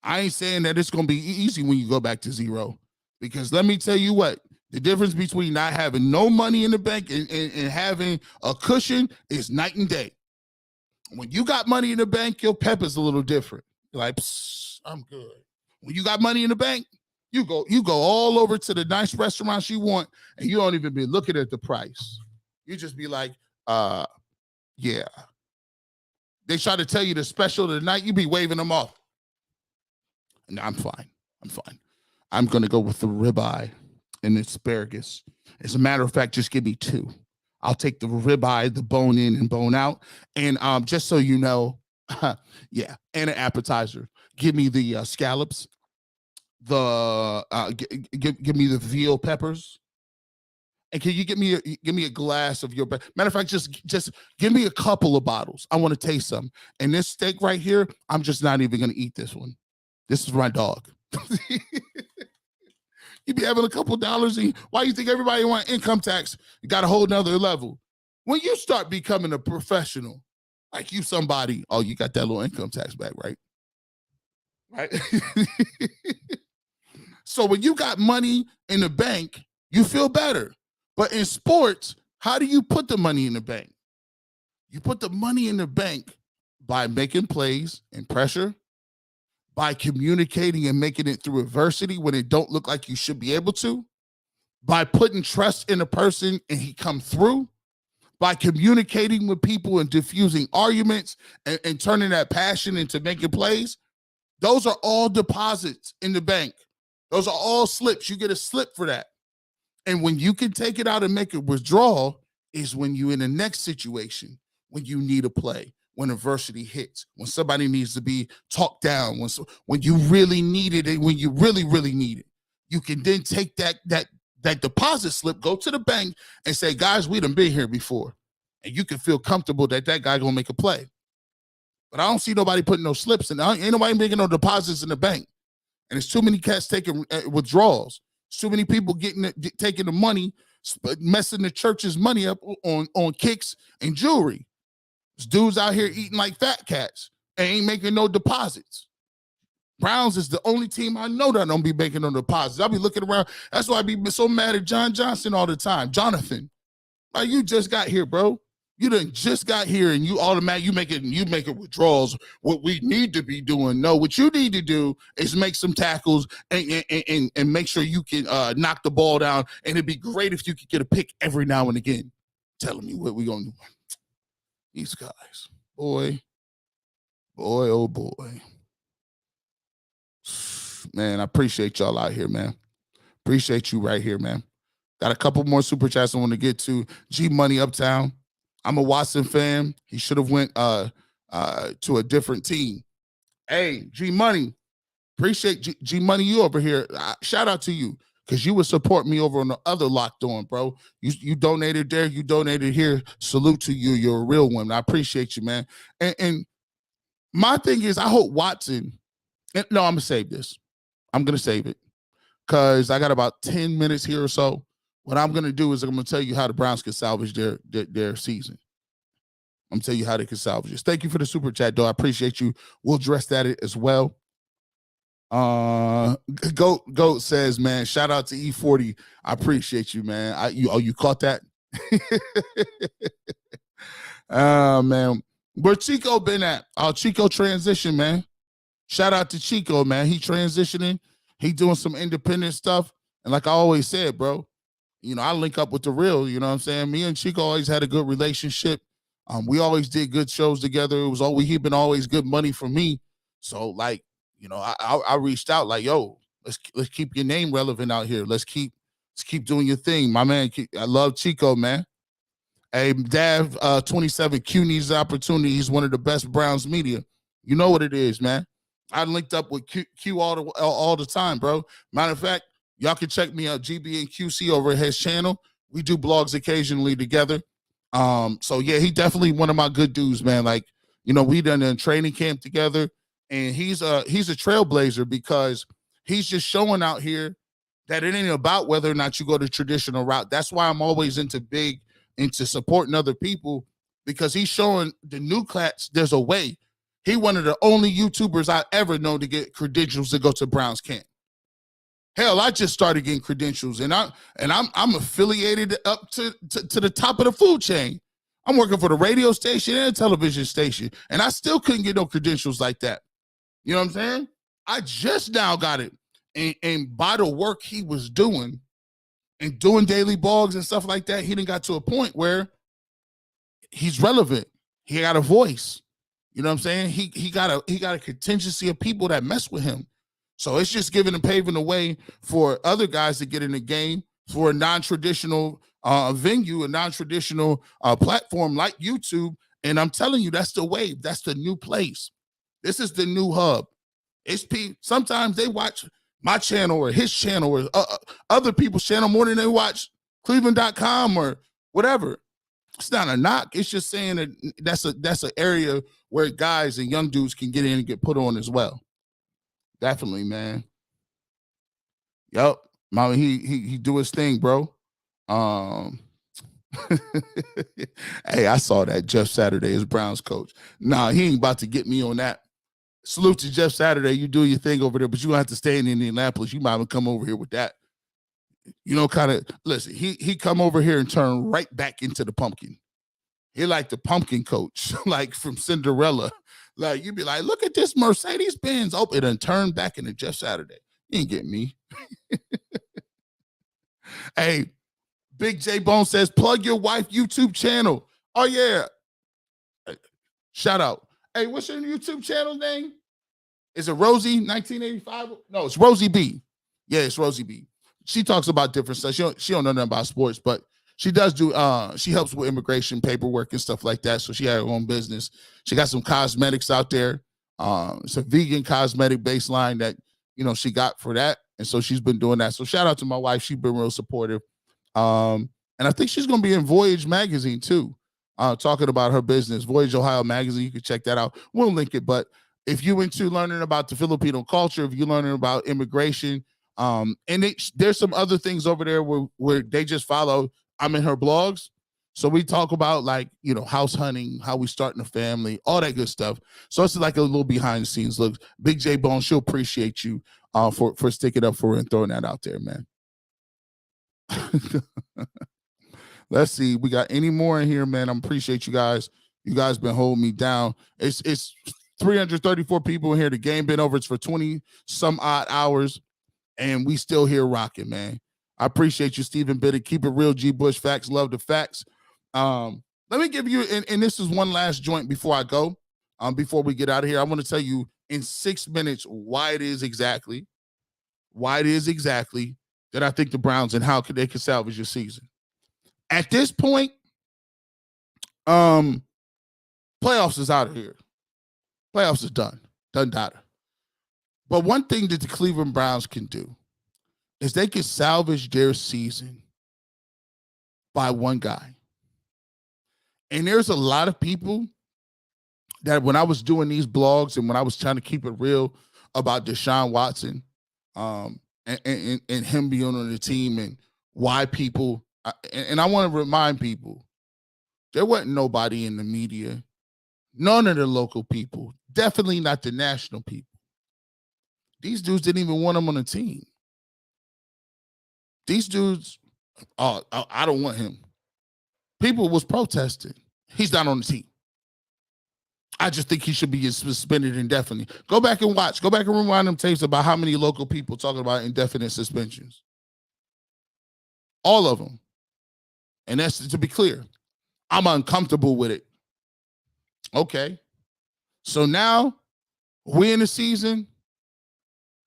I ain't saying that it's going to be easy when you go back to zero, because let me tell you what, the difference between not having no money in the bank and having a cushion is night and day. When you got money in the bank, your pep is a little different. You're like, I'm good. When you got money in the bank, you go all over to the nice restaurants you want, and you don't even be looking at the price. You just be like, yeah. They try to tell you the special of the night, you be waving them off. No, I'm fine. I'm going to go with the ribeye and the asparagus. As a matter of fact, just give me 2. I'll take the ribeye, the bone in and bone out. And just so you know, yeah, and an appetizer. Give me the scallops. Give me the veal peppers. And can you give me a glass of your matter of fact, just give me a couple of bottles. I want to taste some. And this steak right here, I'm just not even going to eat this one. This is my dog. You be having a couple dollars. Why you think everybody want income tax? You got a whole nother level. When you start becoming a professional, like you somebody, oh, you got that little income tax back, right? Right. So when you got money in the bank, you feel better. But in sports, how do you put the money in the bank? You put the money in the bank by making plays and pressure, by communicating and making it through adversity when it don't look like you should be able to, by putting trust in a person and he come through, by communicating with people and diffusing arguments and turning that passion into making plays. Those are all deposits in the bank. Those are all slips. You get a slip for that. And when you can take it out and make a withdrawal is when you're in the next situation, when you need a play, when adversity hits, when somebody needs to be talked down, when you really need it and when you really, really need it. You can then take that deposit slip, go to the bank and say, guys, we done been here before. And you can feel comfortable that guy gonna make a play. But I don't see nobody putting no slips in. Ain't nobody making no deposits in the bank. And there's too many cats taking withdrawals. Too many people taking the money, messing the church's money up on kicks and jewelry. There's dudes out here eating like fat cats and ain't making no deposits. Browns is the only team I know that don't be making no deposits. I'll be looking around. That's why I be so mad at John Johnson all the time. Jonathan, like, you just got here, bro. You done just got here and you making withdrawals. What we need to be doing. No, what you need to do is make some tackles and make sure you can knock the ball down. And it'd be great if you could get a pick every now and again. Telling me what we gonna do. These guys, boy, oh boy. Man, I appreciate y'all out here, man. Appreciate you right here, man. Got a couple more super chats I want to get to. G Money Uptown. I'm a Watson fan. He should have went to a different team. Hey, G Money. Appreciate G Money, you over here. Shout out to you, because you would support me over on the other Locked On, bro. You donated there. You donated here. Salute to you. You're a real one. I appreciate you, man. And my thing is, I hope Watson. No, I'm going to save this. I'm going to save it because I got about 10 minutes here or so. What I'm going to do is I'm going to tell you how the Browns can salvage their season. I'm going to tell you how they can salvage this. Thank you for the super chat, though. I appreciate you. We'll address that as well. Goat says, man, shout out to E40. I appreciate you, man. You caught that? Man. Where Chico been at? Chico transition, man. Shout out to Chico, man. He transitioning. He doing some independent stuff. And like I always said, bro, I link up with the real, you know what I'm saying? Me and Chico always had a good relationship. We always did good shows together. It was always, he been always good money for me. So like, I reached out like, yo, let's keep your name relevant out here. Let's keep doing your thing. My man, I love Chico, man. Hey, Dav 27 Q needs opportunity. He's one of the best Browns media. You know what it is, man. I linked up with Q all the time, bro. Matter of fact, y'all can check me out, GB and QC over at his channel. We do blogs occasionally together. So yeah, he definitely one of my good dudes, man. Like, we done a training camp together, and he's a trailblazer because he's just showing out here that it ain't about whether or not you go the traditional route. That's why I'm always into supporting other people, because he's showing the new class there's a way. He one of the only YouTubers I ever know to get credentials to go to Browns camp. Hell, I just started getting credentials, and I'm affiliated up to the top of the food chain. I'm working for the radio station and a television station, and I still couldn't get no credentials like that. You know what I'm saying? I just now got it, and by the work he was doing and doing daily blogs and stuff like that, he done got to a point where he's relevant. He got a voice. You know what I'm saying? He got a contingency of people that mess with him. So it's just paving the way for other guys to get in the game for a non-traditional venue, a non-traditional platform like YouTube. And I'm telling you, that's the wave. That's the new place. This is the new hub. Sometimes they watch my channel or his channel or other people's channel more than they watch Cleveland.com or whatever. It's not a knock. It's just saying that that's an area where guys and young dudes can get in and get put on as well. Definitely, man. Yup. Mama, he do his thing, bro. Hey, I saw that Jeff Saturday is Browns coach. Nah, he ain't about to get me on that. Salute to Jeff Saturday. You do your thing over there, but you don't have to stay in Indianapolis. You might have come over here with that. Listen, he come over here and turn right back into the pumpkin. He like the pumpkin coach, like from Cinderella. Like, you'd be like, look at this Mercedes-Benz. Oh, it and turn back into Jeff Saturday. You ain't get me. Hey, Big J Bone says, plug your wife YouTube channel. Oh, yeah. Shout out. Hey, what's your YouTube channel name? Is it Rosie 1985? No, it's Rosie B. Yeah, it's Rosie B. She talks about different stuff. She don't know nothing about sports, but she does do, she helps with immigration paperwork and stuff like that. So she had her own business. She got some cosmetics out there. It's a vegan cosmetic baseline that, she got for that. And so she's been doing that. So shout out to my wife. She's been real supportive. And I think she's going to be in Voyage magazine too, talking about her business. Voyage Ohio magazine. You can check that out. We'll link it. But if you into learning about the Filipino culture, if you're learning about immigration, and there's some other things over there where they just follow. I'm in her blogs. So we talk about house hunting, how we starting a family, all that good stuff. So it's like a little behind the scenes look. Big J Bone, she'll appreciate you for sticking up for her and throwing that out there, man. Let's see. We got any more in here, man? I appreciate you guys. You guys been holding me down. It's 334 people in here. The game been over. It's for 20 some odd hours. And we still here rocking, man. I appreciate you, Stephen Biddick. Keep it real, G. Bush. Facts, love the facts. Let me give you, and this is one last joint before I go, before we get out of here. I want to tell you in 6 minutes why it is exactly that I think the Browns and how they can salvage your season. At this point, playoffs is out of here. Playoffs is done. Done data. But one thing that the Cleveland Browns can do is they can salvage their season by one guy. And there's a lot of people that when I was doing these blogs and when I was trying to keep it real about Deshaun Watson and him being on the team and why people, and I want to remind people, there wasn't nobody in the media, none of the local people, definitely not the national people. These dudes didn't even want him on the team. These dudes, I don't want him. People was protesting. He's not on the team. I just think he should be suspended indefinitely. Go back and watch. Go back and rewind them tapes about how many local people talking about indefinite suspensions. All of them. And that's, to be clear, I'm uncomfortable with it. Okay. So now we're in the season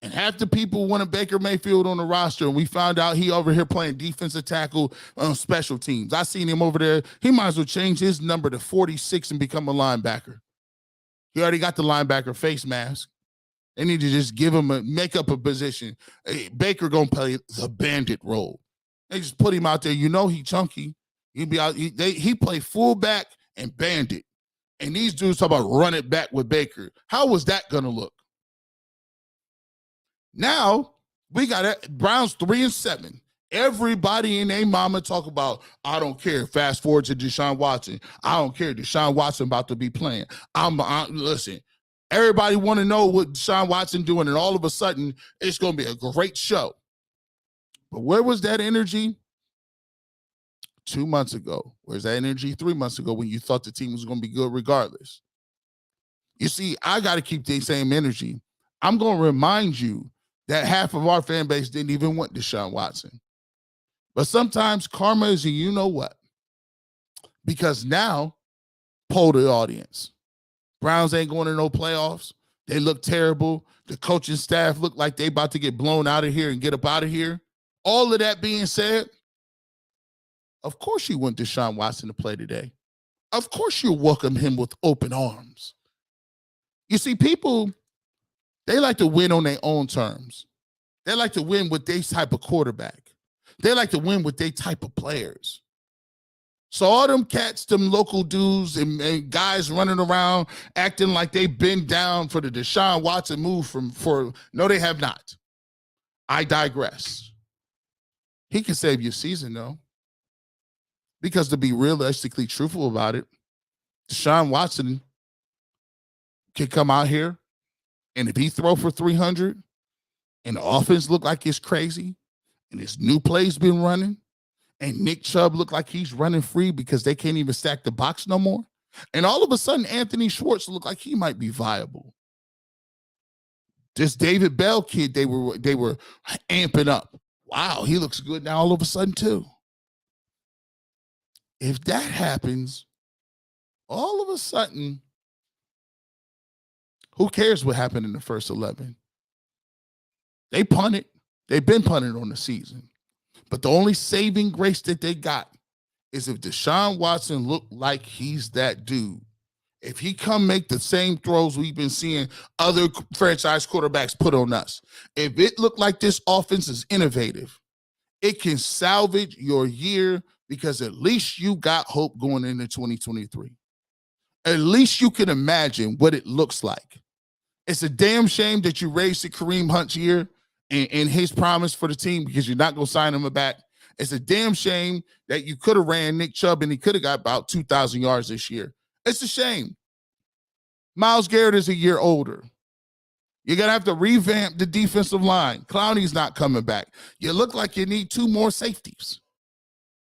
and half the people wanted Baker Mayfield on the roster, and we found out he over here playing defensive tackle on special teams. I seen him over there. He might as well change his number to 46 and become a linebacker. He already got the linebacker face mask. They need to just give him make up a position. Hey, Baker gonna play the bandit role. They just put him out there. You know he chunky. He be out. He play fullback and bandit. And these dudes talk about run it back with Baker. How was that gonna look? Now we got Browns 3-7. Everybody and their mama talk about, I don't care. Fast forward to Deshaun Watson. I don't care. Deshaun Watson about to be playing. Listen, everybody want to know what Deshaun Watson doing, and all of a sudden, it's going to be a great show. But where was that energy 2 months ago? Where's that energy 3 months ago when you thought the team was going to be good regardless? You see, I got to keep the same energy. I'm going to remind you that half of our fan base didn't even want Deshaun Watson. But sometimes karma is a you know what. Because now, poll the audience. Browns ain't going to no playoffs. They look terrible. The coaching staff look like they about to get blown out of here and get up out of here. All of that being said, of course you want Deshaun Watson to play today. Of course you welcome him with open arms. You see, people, they like to win on their own terms. They like to win with their type of quarterback. They like to win with their type of players. So all them cats, them local dudes and guys running around acting like they've been down for the Deshaun Watson move no, they have not. I digress. He can save your season, though. Because to be realistically truthful about it, Deshaun Watson can come out here, and if he throw for 300 and the offense look like it's crazy, and his new play's been running, and Nick Chubb look like he's running free because they can't even stack the box no more, and all of a sudden Anthony Schwartz look like he might be viable. This David Bell kid, they were amping up. Wow, he looks good now all of a sudden too. If that happens, all of a sudden, who cares what happened in the first 11? They punted. They've been punting on the season. But the only saving grace that they got is if Deshaun Watson looked like he's that dude. If he come make the same throws we've been seeing other franchise quarterbacks put on us, if it looked like this offense is innovative, it can salvage your year because at least you got hope going into 2023. At least you can imagine what it looks like. It's a damn shame that you raised the Kareem Hunt's year and his promise for the team because you're not going to sign him back. It's a damn shame that you could have ran Nick Chubb and he could have got about 2,000 yards this year. It's a shame. Myles Garrett is a year older. You're going to have to revamp the defensive line. Clowney's not coming back. You look like you need two more safeties.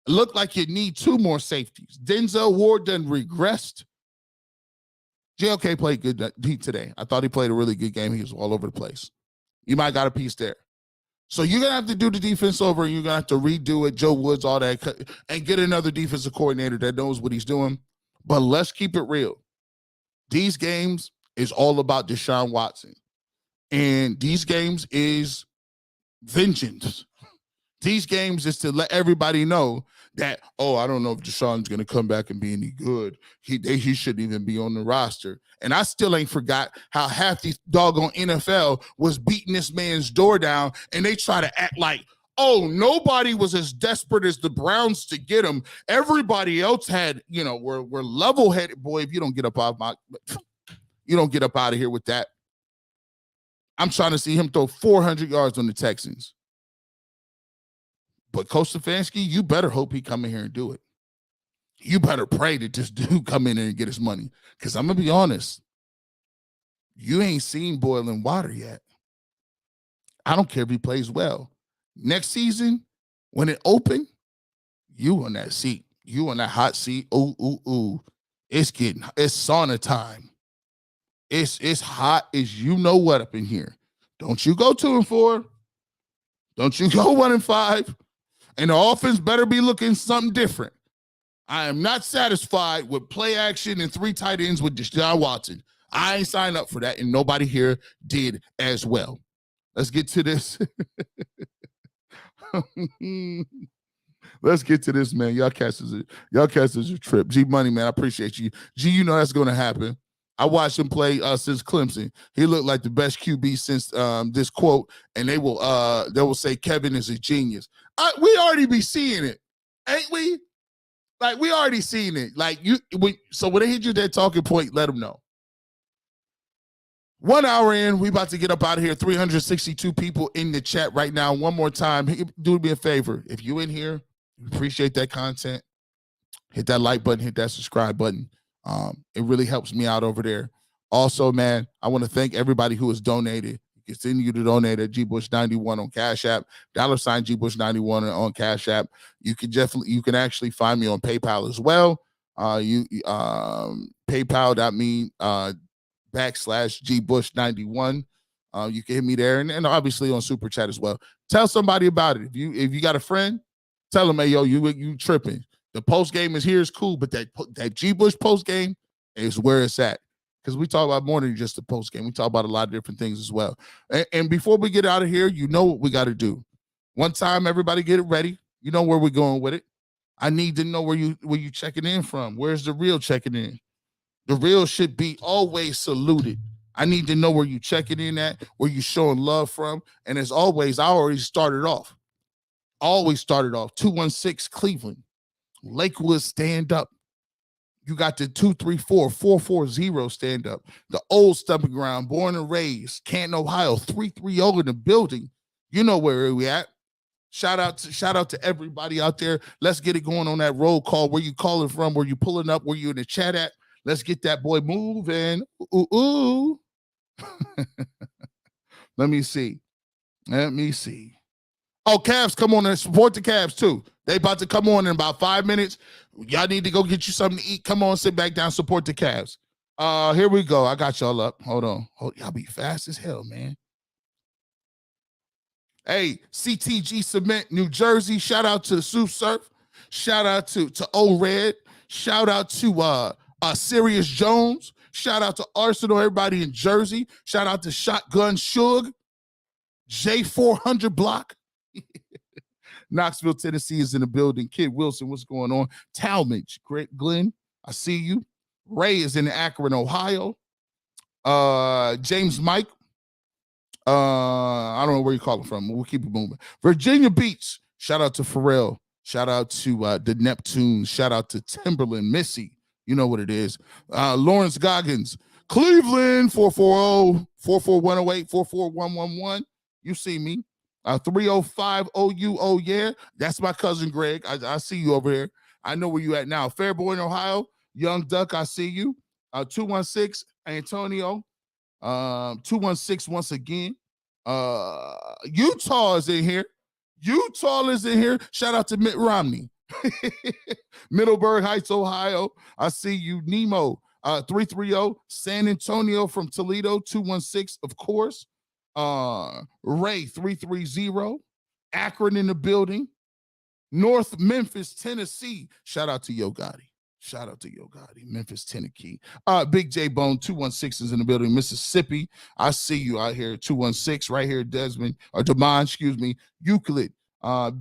Denzel Ward done regressed. JLK played good today. I thought he played a really good game. He was all over the place. You might got a piece there. So you're going to have to do the defense over, and you're going to have to redo it, Joe Woods, all that, and get another defensive coordinator that knows what he's doing. But let's keep it real. These games is all about Deshaun Watson. And these games is vengeance. These games is to let everybody know that, I don't know if Deshaun's going to come back and be any good. He shouldn't even be on the roster. And I still ain't forgot how half the doggone NFL was beating this man's door down, and they try to act like, nobody was as desperate as the Browns to get him. Everybody else had, were level-headed. Boy, if you don't get up out of here with that. I'm trying to see him throw 400 yards on the Texans. But Coach Stefanski, you better hope he come in here and do it. You better pray that this dude come in here and get his money. Because I'm going to be honest, you ain't seen boiling water yet. I don't care if he plays well. Next season, when it open, you on that seat. You on that hot seat. Ooh. It's sauna time. It's hot as you know what up in here. Don't you go 2-4. Don't you go 1-5. And the offense better be looking something different. I am not satisfied with play action and 3 tight ends with Deshaun Watson. I ain't signed up for that, and nobody here did as well. Let's get to this. Let's get to this, man. Y'all cats is a trip. G Money, man, I appreciate you. G, you know that's going to happen. I watched him play since Clemson. He looked like the best QB since this quote, and they will say Kevin is a genius. We already be seeing it, ain't we? Like, we already seen it. Like, so when they hit you that talking point, let them know. 1 hour in, we about to get up out of here. 362 people in the chat right now. One more time, do me a favor. If you in here, appreciate that content, hit that like button, hit that subscribe button. It really helps me out over there. Also, man, I want to thank everybody who has donated. You continue to donate at GBush91 on Cash App, $ GBush91 on Cash App. You can actually find me on PayPal as well. PayPal.me /GBush91. You can hit me there, and obviously on Super Chat as well. Tell somebody about it. If you got a friend, tell them, hey, yo, you tripping. The post game is here, is cool, but that G Bush post game is where it's at. Because we talk about more than just the post game. We talk about a lot of different things as well. And before we get out of here, you know what we got to do. One time, everybody get it ready. You know where we're going with it. I need to know where you checking in from. Where's the real checking in? The real should be always saluted. I need to know where you checking in at, where you showing love from. And as always, I already started off. 216 Cleveland. Lakewood stand up. You got the 234-440 stand up. The old Stumping Ground, born and raised, Canton, Ohio, 330 in the building. You know where we at. Shout out to everybody out there. Let's get it going on that roll call. Where you calling from? Where you pulling up? Where you in the chat at? Let's get that boy moving. Ooh. Let me see. Oh, Cavs, come on and support the Cavs too. They about to come on in about 5 minutes. Y'all need to go get you something to eat. Come on, sit back down, support the Cavs. Here we go. I got y'all up. Hold on. Y'all be fast as hell, man. Hey, CTG Cement, New Jersey. Shout out to the Soup Surf. Shout out to O-Red. Shout out to Sirius Jones. Shout out to Arsenal, everybody in Jersey. Shout out to Shotgun Shug. J400 Block. Knoxville, Tennessee is in the building. Kid Wilson, what's going on? Talmadge, Great Glenn, I see you. Ray is in Akron, Ohio. James Mike. I don't know where you're calling from. We'll keep it moving. Virginia Beach. Shout out to Pharrell. Shout out to the Neptunes. Shout out to Timberland, Missy. You know what it is. Lawrence Goggins. Cleveland, 440-44108, 44111. You see me. 305 OU, oh yeah. That's my cousin Greg. I see you over here. I know where you at now. Fairborn, Ohio. Young Duck, I see you. 216 Antonio. 216 once again. Utah is in here. Shout out to Mitt Romney. Middleburg Heights, Ohio. I see you. Nemo. 330 San Antonio from Toledo. 216, of course. Ray 330, Akron in the building, North Memphis, Tennessee. Shout out to Yo Gotti. Memphis, Tennessee. Big J Bone 216 is in the building, Mississippi. I see you out here. 216 right here, Demond, Euclid.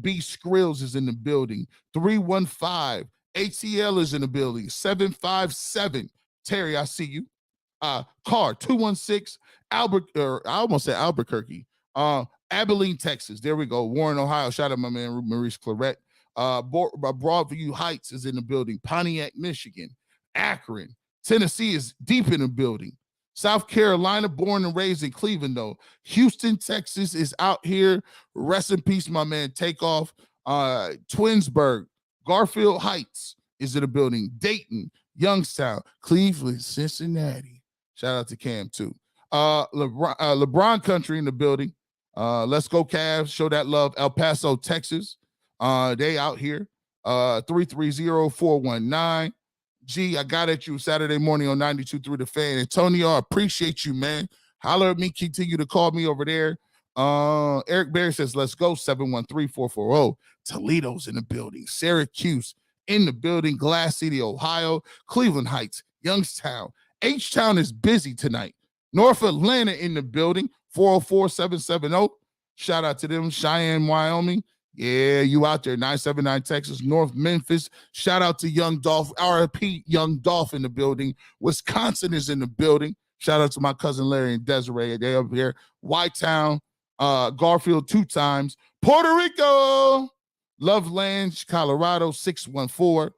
B Skrills is in the building. 315 ATL is in the building. 757 Terry, I see you. Car 216 I almost said Albuquerque. Abilene, Texas. There we go. Warren, Ohio. Shout out my man Maurice Claret. Broadview Heights is in the building. Pontiac, Michigan. Akron, Tennessee is deep in the building. South Carolina, born and raised in Cleveland, though. Houston, Texas is out here. Rest in peace, my man. Takeoff. Twinsburg, Garfield Heights is in the building. Dayton, Youngstown, Cleveland, Cincinnati. Shout out to Cam, too. LeBron country in the building. Let's go Cavs. Show that love. El Paso, Texas. They out here. 330-419. G, I got at you Saturday morning on 92.3 The Fan. Antonio, I appreciate you, man. Holler at me. Continue to call me over there. Eric Berry says, let's go. 713-440. Toledo's in the building. Syracuse in the building. Glass City, Ohio. Cleveland Heights. Youngstown. H-Town is busy tonight. North Atlanta in the building. 404-770. Shout out to them. Cheyenne, Wyoming. Yeah, you out there. 979 Texas. North Memphis. Shout out to Young Dolph. RIP Young Dolph in the building. Wisconsin is in the building. Shout out to my cousin Larry and Desiree. They up here. Whitetown. Garfield 2 times. Puerto Rico. Loveland, Colorado. 614.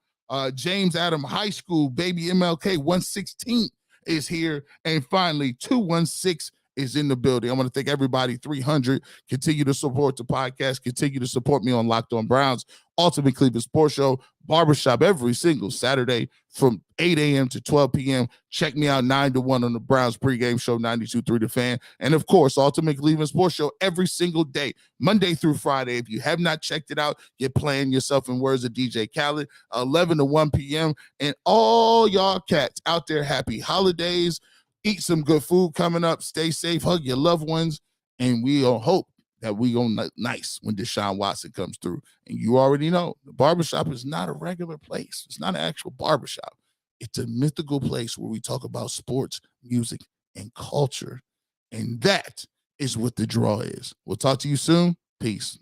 James Adam High School. Baby MLK 116 is here. And finally, 216 is in the building. I want to thank everybody. 300. Continue to support the podcast. Continue to support me on Locked On Browns, Ultimate Cleveland Sports Show, Barbershop every single Saturday from 8 a.m. to 12 p.m. Check me out 9 to 1 on the Browns pregame show, 92.3 The Fan. And of course, Ultimate Cleveland Sports Show every single day, Monday through Friday. If you have not checked it out, you're playing yourself in words of DJ Khaled, 11 to 1 p.m. And all y'all cats out there, happy holidays. Eat some good food coming up. Stay safe. Hug your loved ones. And we all hope that we go nice when Deshaun Watson comes through. And you already know the barbershop is not a regular place. It's not an actual barbershop. It's a mythical place where we talk about sports, music, and culture. And that is what the draw is. We'll talk to you soon. Peace.